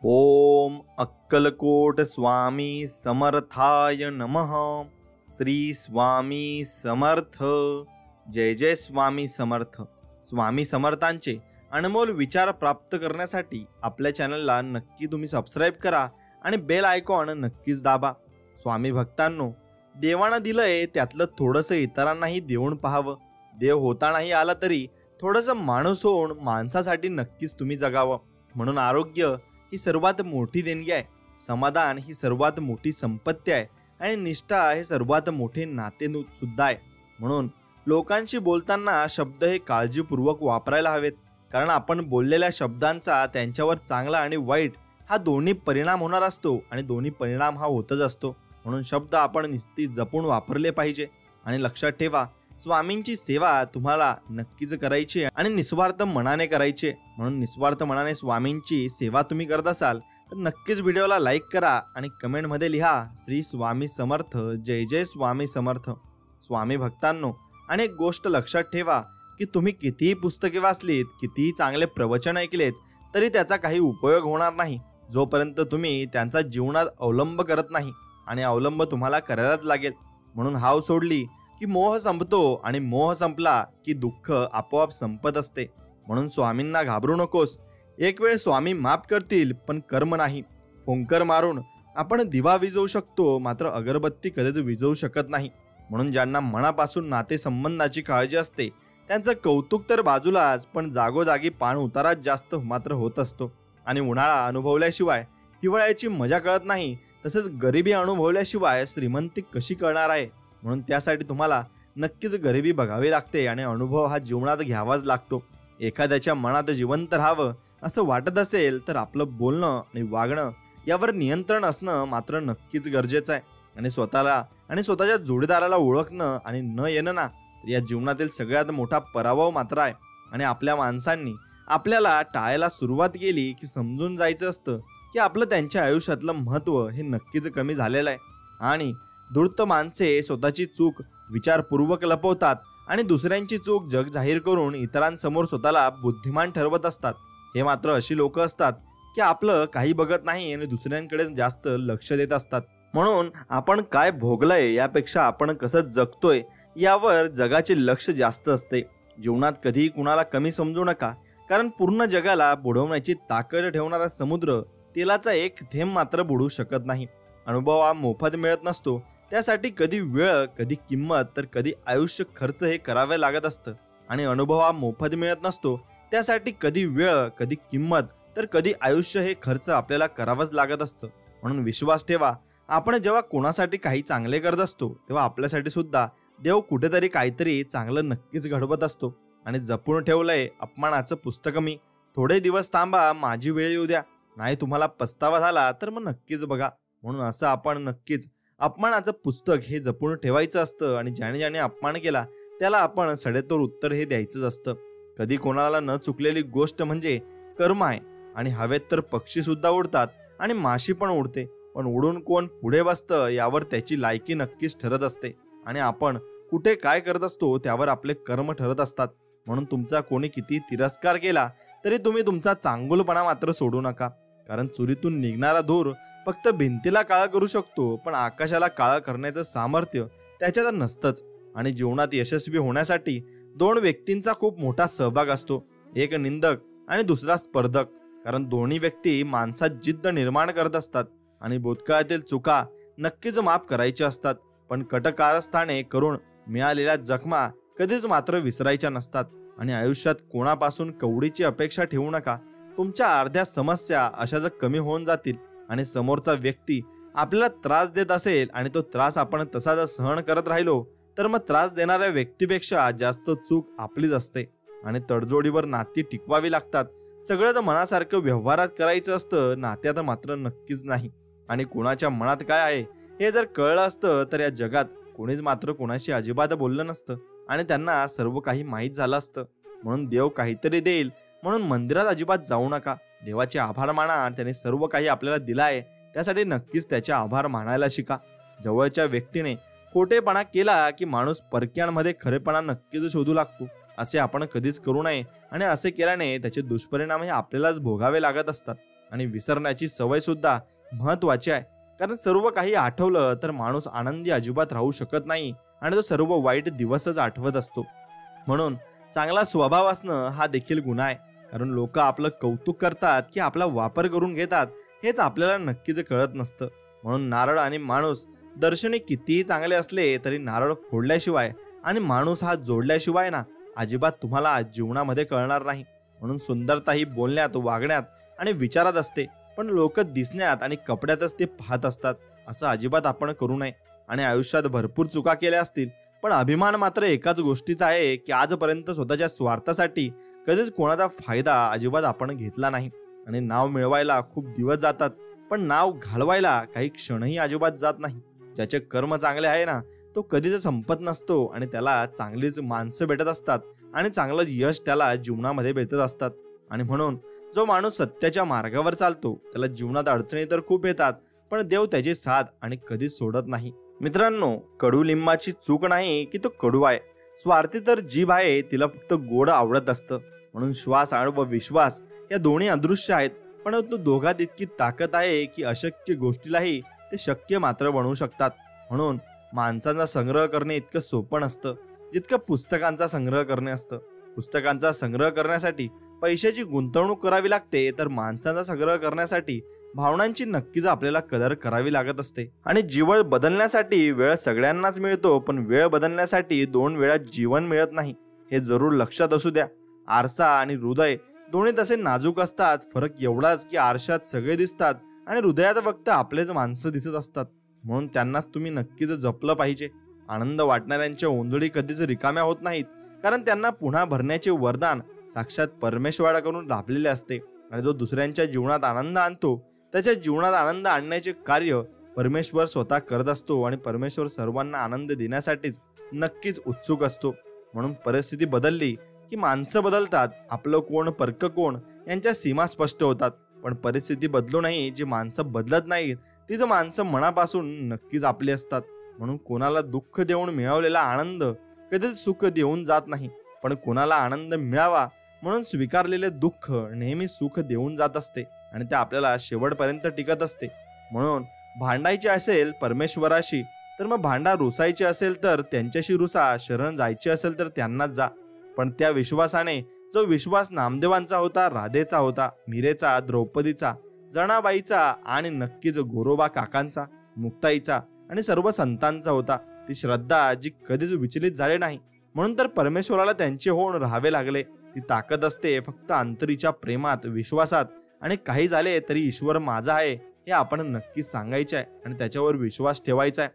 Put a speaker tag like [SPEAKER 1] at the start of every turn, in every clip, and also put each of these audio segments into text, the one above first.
[SPEAKER 1] ओम अक्कलकोट स्वामी समर्थाय नमः। श्री स्वामी समर्थ। जय जय स्वामी समर्थ। स्वामी समर्थांचे अनमोल विचार प्राप्त करण्यासाठी आपल्या चॅनलला नक्की तुम्ही सबस्क्राईब करा आणि बेल आयकॉन नक्कीच दाबा। स्वामी भक्तांनो, देवानं दिलंय त्यातलं थोडंसं इतरांनाही देऊन पाहावं। देव होतानाही आला तरी थोडंसं माणूस होऊन माणसासाठी नक्कीच तुम्ही जगावं। म्हणून आरोग्य ही सर्वात मोठी देणगी आहे, समाधान ही सर्वात मोठी संपत्ती आहे आणि निष्ठा हे सर्वात मोठे नाते सुद्धा आहे। म्हणून लोकांशी बोलताना शब्द हे काळजीपूर्वक वापरायला हवेत, कारण आपण बोललेल्या शब्दांचा त्यांच्यावर चांगला आणि वाईट हा दोन्ही परिणाम होणार असतो आणि दोन्ही परिणाम हा होतच असतो। म्हणून शब्द आपण निस्ती जपून वापरले पाहिजे। आणि लक्षात ठेवा, स्वामींची सेवा तुम्हाला नक्कीच करायची आहे आणि निस्वार्थ मनाने करायची। म्हणून निस्वार्थ मनाने स्वामींची सेवा तुम्ही करत असाल तर नक्कीच व्हिडिओला लाईक करा आणि कमेंटमध्ये लिहा श्री स्वामी समर्थ, जय जय स्वामी समर्थ। स्वामी भक्तांनो, आणि एक गोष्ट लक्षात ठेवा की तुम्ही कितीही पुस्तके वाचलीत, कितीही चांगले प्रवचन ऐकलेत तरी त्याचा काही उपयोग होणार नाही जोपर्यंत तुम्ही त्यांचा जीवनात अवलंब करत नाही, आणि अवलंब तुम्हाला करायलाच लागेल। म्हणून हाव सोडली की मोह संपतो आणि मोह संपला की दुःख आपोआप संपत असते। म्हणून स्वामींना घाबरू नकोस। एक वेळ स्वामी माफ करतील, पण कर्म नाही। फोंकर मारून आपण दिवा विझवू शकतो, मात्र अगरबत्ती कधीच विझवू शकत नाही। म्हणून ज्यांना मनापासून नातेसंबंधाची काळजी असते त्यांचं कौतुक तर बाजूलाच, पण जागोजागी पाण उतारात जास्त मात्र होत असतो। आणि उन्हाळा अनुभवल्याशिवाय हिवाळ्याची मजा कळत नाही, तसेच गरिबी अनुभवल्याशिवाय श्रीमंती कशी कळणार आहे। म्हणून त्यासाठी तुम्हाला नक्कीच गरिबी बघावी लागते आणि अनुभव हा जीवनात घ्यावाच लागतो। एखाद्याच्या मनात जिवंत राहावं असं वाटत असेल तर आपलं बोलणं आणि वागणं यावर नियंत्रण असणं मात्र नक्कीच गरजेचं आहे। आणि स्वतःला आणि स्वतःच्या जोडीदाराला ओळखणं आणि न येणं ना, तर या जीवनातील सगळ्यात मोठा पराभव मात्र आहे। आणि आपल्या माणसांनी आपल्याला टाळायला सुरुवात केली की समजून जायचं असतं की आपलं त्यांच्या आयुष्यातलं महत्त्व हे नक्कीच कमी झालेलं आहे। आणि धूर्त माणसे स्वतःची चूक विचारपूर्वक लपवतात आणि दुसऱ्यांची चूक जग जाहीर करून इतरांसमोर स्वतःला बुद्धिमान ठरवत असतात। हे मात्र अशी लोक असतात की आपलं काही बघत नाही आणि दुसऱ्यांकडे जास्त लक्ष देत असतात। म्हणून आपण काय भोगलंय यापेक्षा आपण कसं जगतोय यावर जगाचे लक्ष जास्त असते। जीवनात कधीही कुणाला कमी समजू नका, कारण पूर्ण जगाला बुडवण्याची ताकद ठेवणारा समुद्र तेलाचा एक थेंब मात्र बुडवू शकत नाही। अनुभव हा मोफत मिळत नसतो, त्यासाठी कधी वेळ, कधी किंमत, तर कधी आयुष्य खर्च हे करावे लागत असतं। आणि अनुभव हा मोफत मिळत नसतो, त्यासाठी कधी वेळ, कधी किंमत, तर कधी आयुष्य हे खर्च आपल्याला करावंच लागत असतं। म्हणून विश्वास ठेवा, आपण जेव्हा कोणासाठी काही चांगले करत असतो तेव्हा आपल्यासाठी सुद्धा देव कुठेतरी काहीतरी चांगलं नक्कीच घडवत असतो। आणि जपून ठेवलंय अपमानाचं पुस्तक मी, थोडे दिवस थांबा, माझी वेळ येऊ द्या, नाही तुम्हाला पस्तावा झाला तर मग नक्कीच बघा। म्हणून असं आपण नक्कीच अपमानाचं पुस्तक हे जपून ठेवायचं असतं आणि ज्याने ज्याने अपमान केला त्याला आपण सडेतोड उत्तर हे द्यायचंच असतं। कधी कोणाला न चुकलेली गोष्ट म्हणजे कर्म आहे। आणि हवेत तर पक्षी सुद्धा उडतात आणि माशी पण उडते, पण उडून कोण पुढे बसतं यावर त्याची लायकी नक्कीच ठरत असते। आणि आपण कुठे काय करत असतो त्यावर आपले कर्म ठरत असतात। म्हणून तुमचा कोणी किती तिरस्कार केला तरी तुम्ही तुमचा चांगुलपणा मात्र सोडू नका, कारण चुरीतून निघणारा धूर फक्त भिंतीला काळा करू शकतो, पण आकाशाला काळा करण्याचं सामर्थ्य त्याच्यात नसतंच। आणि जीवनात यशस्वी होण्यासाठी दोन व्यक्तींचा खूप मोठा सहभाग असतो, एक निंदक आणि दुसरा स्पर्धक, कारण दोन्ही व्यक्ती माणसात जिद्द निर्माण करत असतात। आणि भूतकाळातील चुका नक्कीच माफ करायच्या असतात, पण कटकारस्थाने करून मिळालेल्या जखमा कधीच मात्र विसरायच्या नसतात। आणि आयुष्यात कोणापासून कवडीची अपेक्षा ठेवू नका। तुमच्या अर्ध्या समस्या अशा जर कमी होऊन जातील आणि समोरचा व्यक्ती आपल्याला त्रास देत असेल आणि तो त्रास आपण तसा जर सहन करत राहिलो तर मग त्रास देणाऱ्या व्यक्तीपेक्षा जास्त चूक आपलीच असते। आणि तडजोडीवर नाती टिकवावी लागतात। सगळं जर मनासारखं व्यवहारात करायचं असतं, नात्यात मात्र नक्कीच नाही। आणि कोणाच्या मनात काय आहे हे जर कळलं असतं तर या जगात कोणीच मात्र कोणाशी अजिबात बोललं नसतं आणि त्यांना सर्व काही माहीत झालं असतं। म्हणून देव काहीतरी देईल म्हणून मंदिरात अजिबात जाऊ नका। देवाचे आभार माना, त्याने सर्व काही आपल्याला दिलं आहे त्यासाठी नक्कीच त्याचे आभार मानायला शिका। जवळच्या व्यक्तीने खोटेपणा केला की माणूस परक्यांमध्ये खरेपणा नक्कीच शोधू लागतो, असे आपण कधीच करू नये आणि असे केल्याने त्याचे दुष्परिणाम हे आपल्यालाच भोगावे लागत असतात। आणि विसरण्याची सवय सुद्धा महत्वाची आहे. कारण सर्व काही आठवलं तर माणूस आनंदी अजिबात राहू शकत नाही आणि तो सर्व वाईट दिवसच आठवत असतो. म्हणून चांगला स्वभाव असणं हा देखील गुन्हा आहे. कारण लोक आपलं कौतुक करतात की आपला वापर करून घेतात हेच आपल्याला नक्कीच कळत नसतं. म्हणून नारळ आणि माणूस दर्शनी कितीही चांगले असले तरी नारळ फोडल्याशिवाय आणि माणूस हा जोडल्याशिवाय ना अजिबात तुम्हाला जीवनामध्ये कळणार नाही. म्हणून सुंदरता ही बोलण्यात, वागण्यात आणि विचारात असते, पण लोक दिसण्यात आणि कपड्यातच ते पाहत असतात. असं अजिबात आपण करू नये. आणि आयुष्यात भरपूर चुका केल्या असतील, पण अभिमान मात्र एकाच गोष्टीचा आहे की आजपर्यंत स्वतःच्या स्वार्थासाठी कधीच कोणाचा फायदा अजिबात आपण घेतला नाही. आणि नाव मिळवायला खूप दिवस जातात, पण नाव घालवायला काही क्षणही अजिबात जात नाही. ज्याचे कर्म चांगले आहे ना तो कधीच संपत नसतो आणि त्याला चांगलीच माणसं भेटत असतात आणि चांगलं यश त्याला जीवनामध्ये भेटत असतात. आणि म्हणून जो माणूस सत्याच्या मार्गावर चालतो त्याला जीवनात अडचणी तर खूप येतात, पण देव त्याची साथ आणि कधीच सोडत नाही. मित्रांनो, कडुलिंबाची चूक नाही की तो कडू आहे. स्वार्थी तर जीभ आहे, तिला फक्त गोड आवडत असतं. म्हणून श्वास व विश्वास या दोन्ही अदृश्य आहेत, परंतु दोघात इतकी ताकद आहे की अशक्य गोष्टीलाही ते शक्य मात्र बनवू शकतात. म्हणून माणसांचा संग्रह करणे इतकं सोपं नसतं जितकं पुस्तकांचा संग्रह करणे असतं. पुस्तकांचा संग्रह करण्यासाठी पैशाची गुंतवणूक करावी लागते, तर माणसांचा संग्रह करण्यासाठी भावनांची नक्कीच आपल्याला कदर करावी लागत असते. आणि जीवन बदलण्यासाठी वेळ सगळ्यांनाच मिळतो, पण वेळ बदलण्यासाठी 2 वेळा जीवन मिळत नाही, हे जरूर लक्षात असू द्या. आरसा आणि हृदय दोन्ही तसे नाजूक असतात. फरक एवढाच की आरशात सगळे दिसतात आणि हृदयात फक्त आपलेच माणसं दिसत असतात. म्हणून त्यांनाच तुम्ही नक्कीच जपलं पाहिजे. आनंद वाटणाऱ्यांच्या ओंजळी कधीच रिकाम्या होत नाहीत, कारण त्यांना पुन्हा भरण्याचे वरदान साक्षात परमेश्वराकडून लाभलेले असते. आणि जो दुसऱ्यांच्या जीवनात आनंद आणतो त्याच्या जीवनात आनंद आणण्याचे कार्य परमेश्वर स्वतः करत असतो. आणि परमेश्वर सर्वांना आनंद देण्यासाठीच नक्कीच उत्सुक असतो. म्हणून परिस्थिती बदलली की माणसं बदलतात. आपलं कोण परक कोण यांच्या सीमा स्पष्ट होतात. पण परिस्थिती बदलूनही जी माणसं बदलत नाहीत तीच माणसं मनापासून नक्कीच आपली असतात. म्हणून कोणाला दुःख देऊन मिळवलेला आनंद कधीच सुख देऊन जात नाही, पण कोणाला आनंद मिळावा म्हणून स्वीकारलेले दुःख नेहमी सुख देऊन जात असते आणि ते आपल्याला शेवटपर्यंत टिकत असते. म्हणून भांडायचे असेल परमेश्वराशी तर मग भांडा, रुसायचे असेल तर त्यांच्याशी रुसा, शरण जायचे असेल तर त्यांनाच जा. पण त्या विश्वासाने, जो विश्वास नामदेवांचा होता, राधेचा होता, मीरेचा, द्रौपदीचा, जनाबाईचा आणि नक्कीच गोरोबा काकांचा, मुक्ताईचा आणि सर्व संतांचा होता, ती श्रद्धा जी कधीच विचलित झाली नाही. म्हणून तर परमेश्वराला त्यांचे होऊन राहावे लागले. ती ताकद असते फक्त अंतरीच्या प्रेमात, विश्वासात. आणि काही झाले तरी ईश्वर माझा आहे हे आपण नक्कीच सांगायचे आहे आणि त्याच्यावर विश्वास ठेवायचा आहे.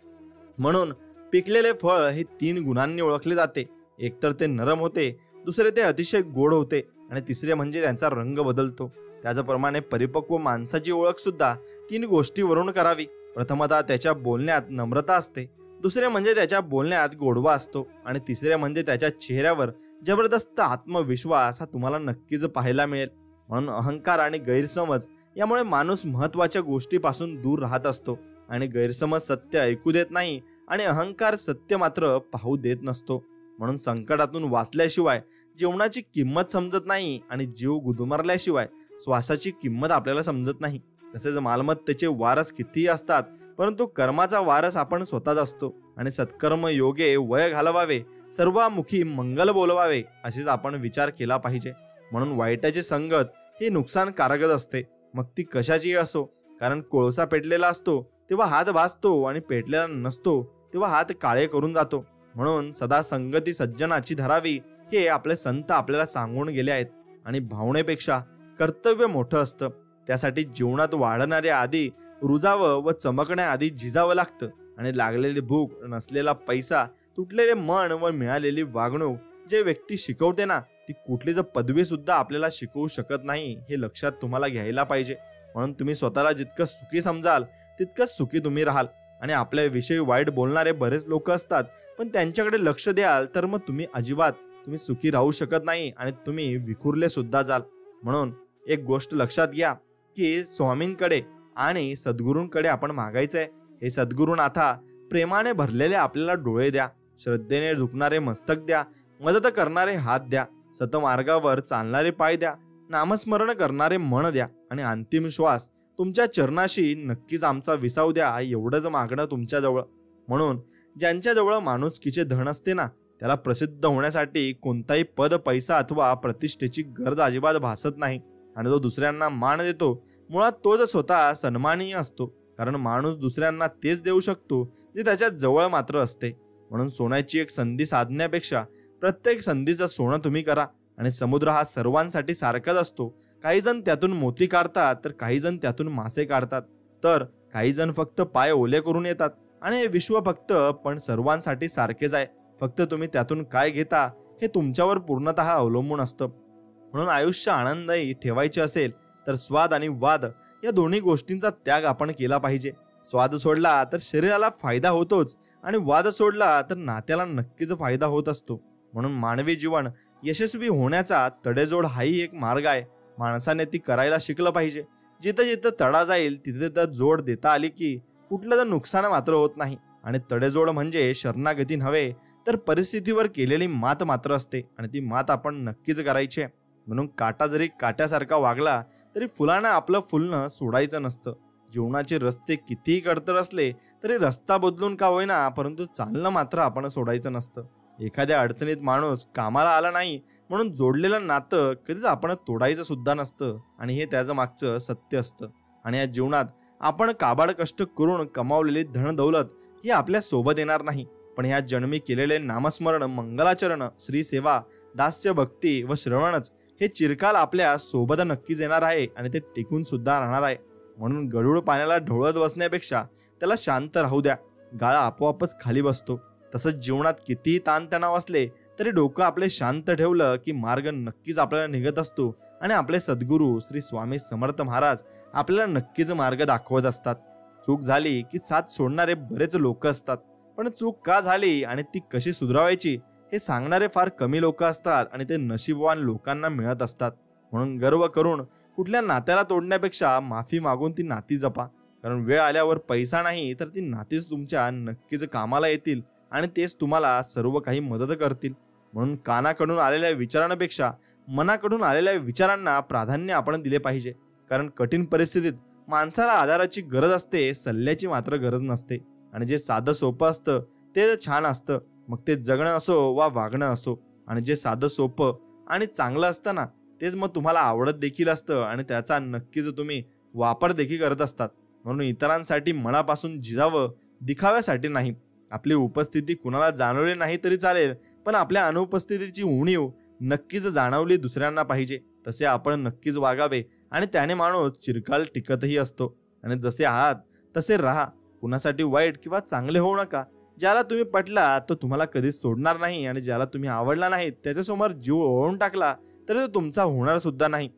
[SPEAKER 1] म्हणून पिकलेले फळ हे 3 गुणांनी ओळखले जाते. एक तर ते नरम होते, दुसरे ते अतिशय गोड होते आणि तिसरे म्हणजे त्यांचा रंग बदलतो. त्याचप्रमाणे परिपक्व माणसाची ओळख सुद्धा 3 गोष्टीवरून करावी. प्रथमतः त्याच्या बोलण्यात नम्रता असते, दुसरे म्हणजे त्याच्या बोलण्यात गोडवा असतो आणि तिसरे म्हणजे त्याच्या चेहऱ्यावर जबरदस्त आत्मविश्वास हा तुम्हाला नक्कीच पाहायला मिळेल. म्हणून अहंकार आणि गैरसमज यामुळे माणूस महत्वाच्या गोष्टीपासून दूर राहत असतो. आणि गैरसमज सत्य ऐकू देत नाही आणि अहंकार सत्य मात्र पाहू देत नसतो. म्हणून संकटातून वाचल्याशिवाय जीवनाची किंमत समजत नाही आणि जीव गुदमरल्याशिवाय श्वासाची किंमत आपल्याला समजत नाही. तसेच मालमत्तेचे वारस कितीही असतात, परंतु कर्माचा वारस आपण स्वतःच असतो. आणि सत्कर्म योगे वय घालवावे, सर्वामुखी मंगल बोलवावे असेच आपण विचार केला पाहिजे. म्हणून वाईटाची संगत ही नुकसानकारकच असते, मग ती कशाचीही असो. कारण कोळसा पेटलेला असतो तेव्हा हात भाजतो आणि पेटलेला नसतो तेव्हा हात काळे करून जातो. म्हणून सदा संगती सज्जनाची धरावी हे आपले संत आपल्याला सांगून गेले आहेत. आणि भावनेपेक्षा कर्तव्य मोठं असतं. त्यासाठी जीवनात वाढणाऱ्या आधी रुजावं व चमकण्याआधी झिजावं लागतं. आणि लागलेली भूक, नसलेला पैसा, तुटलेले मन व मिळालेली वागणूक जे व्यक्ती शिकवते ना, ती कुठलीच पदवी सुद्धा आपल्याला शिकवू शकत नाही, हे लक्षात तुम्हाला घ्यायला पाहिजे. म्हणून तुम्ही स्वतःला जितकं सुखी समजाल तितकंच सुखी तुम्ही राहाल. आणि आपल्याविषयी वाईट बोलणारे बरेच लोक असतात, पण त्यांच्याकडे लक्ष द्याल तर मग तुम्ही सुखी राहू शकत नाही आणि तुम्ही विखुरले सुद्धा जाल. म्हणून एक गोष्ट लक्षात घ्या की स्वामींकडे आणि सद्गुरूंकडे आपण मागायचंय. हे सद्गुरुनाथा प्रेमाने भरलेले आपल्याला डोळे द्या, श्रद्धेने झुकणारे मस्तक द्या, मदत करणारे हात द्या, सतमार्गावर चालणारे पाय द्या, नामस्मरण करणारे मन द्या आणि अंतिम श्वास तुमच्या चरणाशी नक्कीच आमचा विसावू द्या, एवढंच मागणं तुमच्याजवळ. म्हणून ज्यांच्याजवळ माणुसकीचे धन असते ना, त्याला प्रसिद्ध होण्यासाठी कोणताही पद, पैसा अथवा प्रतिष्ठेची गरज अजिबात भासत नाही. आणि जो दुसऱ्यांना मान देतो मुळात तोच स्वतः सन्माननीय असतो. कारण माणूस दुसऱ्यांना तेच देऊ शकतो जे त्याच्या जवळ मात्र असते. म्हणून सोन्याची एक संधी साधण्यापेक्षा प्रत्येक संधीचं सोनं तुम्ही करा. आणि समुद्र हा सर्वांसाठी सारखाच असतो. काही जण त्यातून मोती काढतात तर काही जण त्यातून मासे काढतात, तर काही जण फक्त पाय ओले करून येतात. आणि हे विश्व फक्त पण सर्वांसाठी सारखेच आहे. फक्त तुम्ही त्यातून काय घेता हे तुमच्यावर पूर्णतः अवलंबून असतं. म्हणून आयुष्य आनंदही ठेवायचे असेल तर स्वाद आणि वाद या दोन्ही गोष्टींचा त्याग आपण केला पाहिजे. स्वाद सोडला तर शरीराला फायदा होतोच आणि वाद सोडला तर नात्याला नक्कीच फायदा होत असतो. म्हणून मानवी जीवन यशस्वी होण्याचा तडेजोड हाही एक मार्ग आहे. माणसाने ती करायला शिकलं पाहिजे. जिथं जिथं तडा जाईल तिथे तिथं जोड देता आली की कुठलं नुकसान मात्र होत नाही. आणि तडेजोड म्हणजे शरणागती नव्हे तर परिस्थितीवर केलेली मात मात्र असते. आणि ती मात आपण नक्कीच करायची आहे. म्हणून काटा जरी काट्यासारखा वागला तरी फुलानं आपलं फुलणं सोडायचं नसतं. जीवनाचे रस्ते कितीही कडतर असले तरी रस्ता बदलून का होईना परंतु चालणं मात्र आपण सोडायचं नसतं. एखाद्या अडचणीत माणूस कामाला आला नाही म्हणून जोडलेलं नातं कधीच आपण तोडायचं सुद्धा नसतं. आणि हे त्याचं मागचं सत्य असतं. आणि या जीवनात आपण काबाड कष्ट करून कमावलेली धन दौलत ही आपल्या सोबत येणार नाही. पण ह्या जन्मी केलेले नामस्मरण, मंगलाचरण, श्री सेवा, दास्य भक्ती व श्रवणच हे चिरकाल आपल्या सोबत नक्कीच येणार आहे आणि ते टिकून सुद्धा राहणार आहे. म्हणून गरुड पाण्याला ढवळत बसण्यापेक्षा त्याला शांत राहू द्या. गाळा आपोआपच खाली बसतो. तसंच जीवनात कितीही ताणतणाव असले तरी डोकं आपले शांत ठेवलं की मार्ग नक्कीच आपल्याला निघत असतो. आणि आपले सद्गुरू श्री स्वामी समर्थ महाराज आपल्याला नक्कीच मार्ग दाखवत असतात. चूक झाली की साथ सोडणारे बरेच लोक असतात, पण चूक का झाली आणि ती कशी सुधारायची हे सांगणारे फार कमी लोक असतात आणि ते नशीबवान लोकांना मिळत असतात. म्हणून गर्व करून कुठल्या नात्याला तोडण्यापेक्षा माफी मागून ती नाती जपा. कारण वेळ आल्यावर पैसा नाही तर ती नातीच तुमच्या नक्कीच कामाला येतील आणि तेच तुम्हाला सर्व काही मदत करतील. म्हणून कानाकडून आलेल्या विचारांपेक्षा मनाकडून आलेल्या विचारांना प्राधान्य आपण दिले पाहिजे. कारण कठीण परिस्थितीत माणसाला आधाराची गरज असते, सल्ल्याची मात्र गरज नसते. आणि जे साधं सोपं असतं ते छान असतं, मग ते जगणं असो वा वागणं असो. आणि जे साधं सोपं आणि चांगलं असतं ना तेच मग तुम्हाला आवडत देखील असतं आणि त्याचा नक्कीच तुम्ही वापर देखील करत असतात. म्हणून इतरांसाठी मनापासून जिजावं, दिखाव्यासाठी नाही. आपली उपस्थिती कुणाला जाणवली नाही तरी चालेल, पण आपल्या अनुपस्थितीची उणीव नक्कीच जाणवली दुसऱ्यांना पाहिजे. तसे आपण नक्कीच वागावे आणि त्याने माणूस चिरकाल टिकतही असतो. आणि जसे आहात तसे राहा. कुणासाठी वाईट किंवा चांगले होऊ नका. ज्याला तुम्ही पटला तो तुम्हाला कधीच सोडणार नाही आणि ज्याला तुम्ही आवडला नाही त्याच्यासमोर जीव ओळून टाकला तरी तो तुमचा होणार सुद्धा नाही.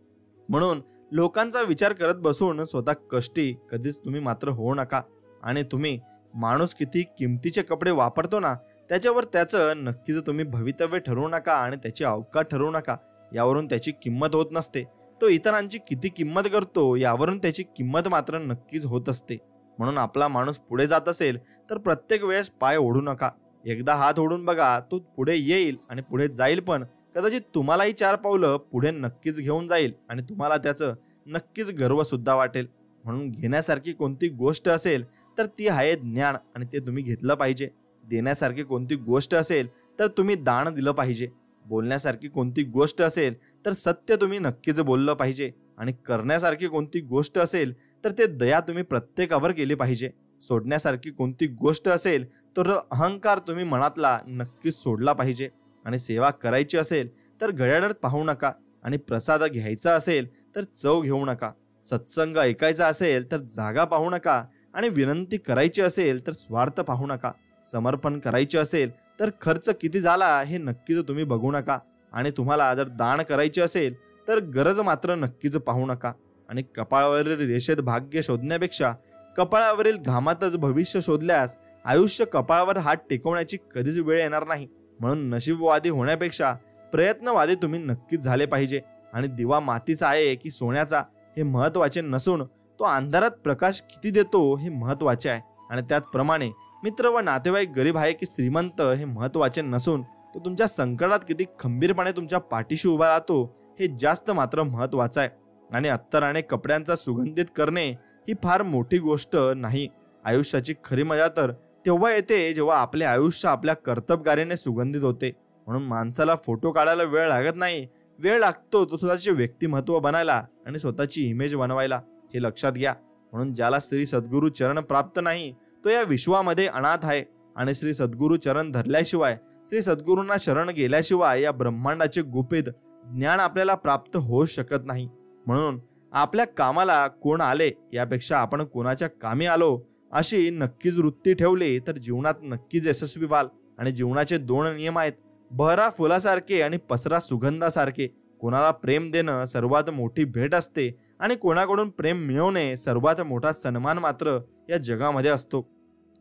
[SPEAKER 1] म्हणून लोकांचा विचार करत बसून स्वतः कष्टी कधीच तुम्ही मात्र होऊ नका. आणि तुम्ही माणूस किती किमतीचे कपडे वापरतो ना त्याच्यावर त्याचं नक्कीच तुम्ही भवितव्य ठरवू नका आणि त्याची अवकाश ठरवू नका. यावरून त्याची किंमत होत नसते. तो इतरांची किती किंमत करतो यावरून त्याची किंमत मात्र नक्कीच होत असते. म्हणून आपला माणूस पुढे जात असेल तर प्रत्येक वेळेस पाय ओढू नका. एकदा हात ओढून बघा, तो पुढे येईल आणि पुढे जाईल, पण कदाचित तुम्हालाही 4 पावलं पुढे नक्कीच घेऊन जाईल आणि तुम्हाला त्याचं नक्कीच गर्व सुद्धा वाटेल. म्हणून घेण्यासारखी कोणती गोष्ट असेल तर ती आहे ज्ञान आणि ते तुम्ही घेतलं पाहिजे. देण्यासारखी कोणती गोष्ट असेल तर तुम्ही दान दिलं पाहिजे. बोलण्यासारखी कोणती गोष्ट असेल तर सत्य तुम्ही नक्कीच बोललं पाहिजे. आणि करण्यासारखी कोणती गोष्ट असेल तर ते दया तुम्ही प्रत्येकावर केली पाहिजे. सोडण्यासारखी कोणती गोष्ट असेल तर अहंकार तुम्ही मनातला नक्कीच सोडला पाहिजे. आणि सेवा करायची असेल तर घड्याळात पाहू नका. आणि प्रसाद घ्यायचा असेल तर चव घेऊ नका. सत्संग ऐकायचा असेल तर जागा पाहू नका. आणि विनंती करायची असेल तर स्वार्थ पाहू नका. समर्पण करायचे असेल तर खर्च किती झाला हे नक्कीच तुम्ही बघू नका. आणि तुम्हाला जर दान करायचे असेल तर गरज मात्र नक्कीच पाहू नका. आणि कपाळावरील रेषेत भाग्य शोधण्यापेक्षा कपाळावरील घामातच भविष्य शोधल्यास आयुष्य कपाळावर हात टेकवण्याची कधीच वेळ येणार नाही. म्हणून नशीबवादी होण्यापेक्षा प्रयत्नवादी तुम्ही नक्कीच झाले पाहिजे. आणि दिवा मातीचा आहे की सोन्याचा हे महत्वाचे नसून तो अंधारात प्रकाश किती देतो हे महत्वाचे आहे. आणि त्याचप्रमाणे मित्र व नातेवाईक गरीब आहे की श्रीमंत हे महत्वाचे नसून तो तुमच्या संकटात किती खंबीरपणे तुमच्या पाठीशी उभा राहतो हे जास्त मात्र महत्वाचं आहे. आणि अत्तराने कपड्यांचा सुगंधित करणे ही फार मोठी गोष्ट नाही. आयुष्याची खरी मजा तर तेव्हा येते जेव्हा आपले आयुष्य आपल्या कर्तबगारीने सुगंधित होते. म्हणून माणसाला फोटो काढायला वेळ लागत नाही, वेळ लागतो तो स्वतःचे व्यक्तिमत्व बनायला आणि स्वतःची इमेज बनवायला. हे लक्षात घ्या. म्हणून ज्याला श्री सद्गुरु चरण प्राप्त नाही तो या विश्वामध्ये अनाथ आहे. आणि श्री सद्गुरु चरण धरल्याशिवाय, श्री सद्गुरूंना शरण गेल्याशिवाय या ब्रह्मांडाचे गुपित ज्ञान आपल्याला प्राप्त होऊ शकत नाही. म्हणून आपल्या कामाला कोण आले यापेक्षा आपण कोणाच्या कामी आलो अशी नक्कीच वृत्ती ठेवली तर जीवनात नक्कीच यशस्वी व्हाल. आणि जीवनाचे 2 नियम आहेत, बहरा फुलासारखे आणि पसरा सुगंधासारखे. कोणाला प्रेम देणं सर्वात मोठी भेट असते आणि कोणाकडून प्रेम मिळवणे सर्वात मोठा सन्मान मात्र या जगामध्ये असतो.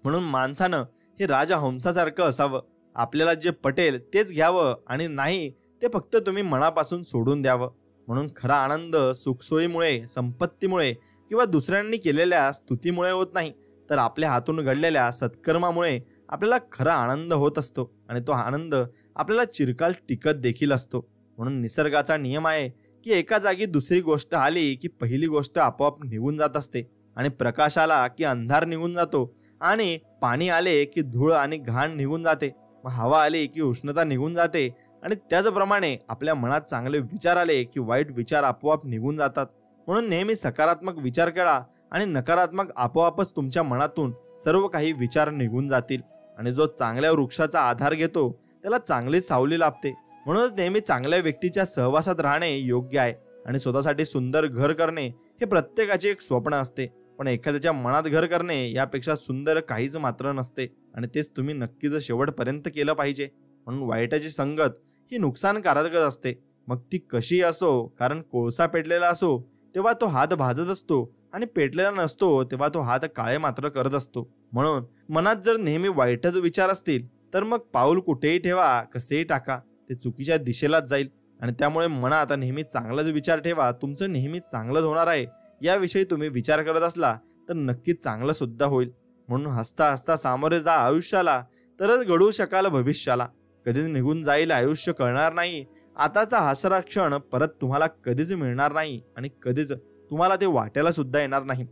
[SPEAKER 1] म्हणून माणसानं हे राजहंसासारखं असावं. आपल्याला जे पटेल तेच घ्यावं आणि नाही ते फक्त तुम्ही मनापासून सोडून द्यावं. म्हणून खरा आनंद सुखसोयीमुळे, संपत्तीमुळे किंवा दुसऱ्यांनी केलेल्या स्तुतीमुळे होत नाही, तर आपल्या हातून घडलेल्या सत्कर्मामुळे आपल्याला खरा आनंद होत असतो. आणि तो आनंद आपल्याला चिरकाल टिकत देखील असतो. म्हणून निसर्गाचा नियम आहे की एका जागी दुसरी गोष्ट आली की पहिली गोष्ट आपोआप निघून जात असते. आणि प्रकाश आला की अंधार निघून जातो. आणि पाणी आले की धूळ आणि घाण निघून जाते. हवा आली की उष्णता निघून जाते. आणि त्याचप्रमाणे आपल्या मनात चांगले विचार आले की वाईट विचार आपोआप निघून जातात. म्हणून नेहमी सकारात्मक विचार करा आणि नकारात्मक आपोआपच तुमच्या मनातून सर्व काही विचार निघून जातील. आणि जो चांगल्या वृक्षाचा आधार घेतो त्याला चांगली सावली लाभते. म्हणूनच नेहमी चांगल्या व्यक्तीच्या सहवासात राहणे योग्य आहे. आणि स्वतःसाठी सुंदर घर करणे हे प्रत्येकाचे एक स्वप्न असते, पण एखाद्याच्या मनात घर करणे यापेक्षा सुंदर काहीच मात्र नसते. आणि तेच तुम्ही नक्कीच शेवटपर्यंत केलं पाहिजे. म्हणून वाईटाची संगत ही नुकसानकारकच असते, मग ती कशी असो. कारण कोळसा पेटलेला असो तेव्हा तो हात भाजत असतो आणि पेटलेला नसतो तेव्हा तो हात काळे मात्र करत असतो. म्हणून मनात जर नेहमी वाईटच विचार असतील तर मग पाऊल कुठेही ठेवा, कसेही टाका, ते चुकीच्या दिशेलाच जाईल. आणि त्यामुळे मनात नेहमी चांगलाच विचार ठेवा. तुमचं नेहमी चांगलंच होणार आहे याविषयी तुम्ही विचार करत असला तर नक्कीच चांगलं सुद्धा होईल. म्हणून हसता हसता सामोरे जा आयुष्याला, तरच घडवू शकाल भविष्याला. कधीच निघून जाईल आयुष्य कळणार नाही. आताचा हसरा क्षण परत तुम्हाला कधीच मिळणार नाही आणि कधीच तुम्हाला ते वाटायला सुद्धा येणार नाही.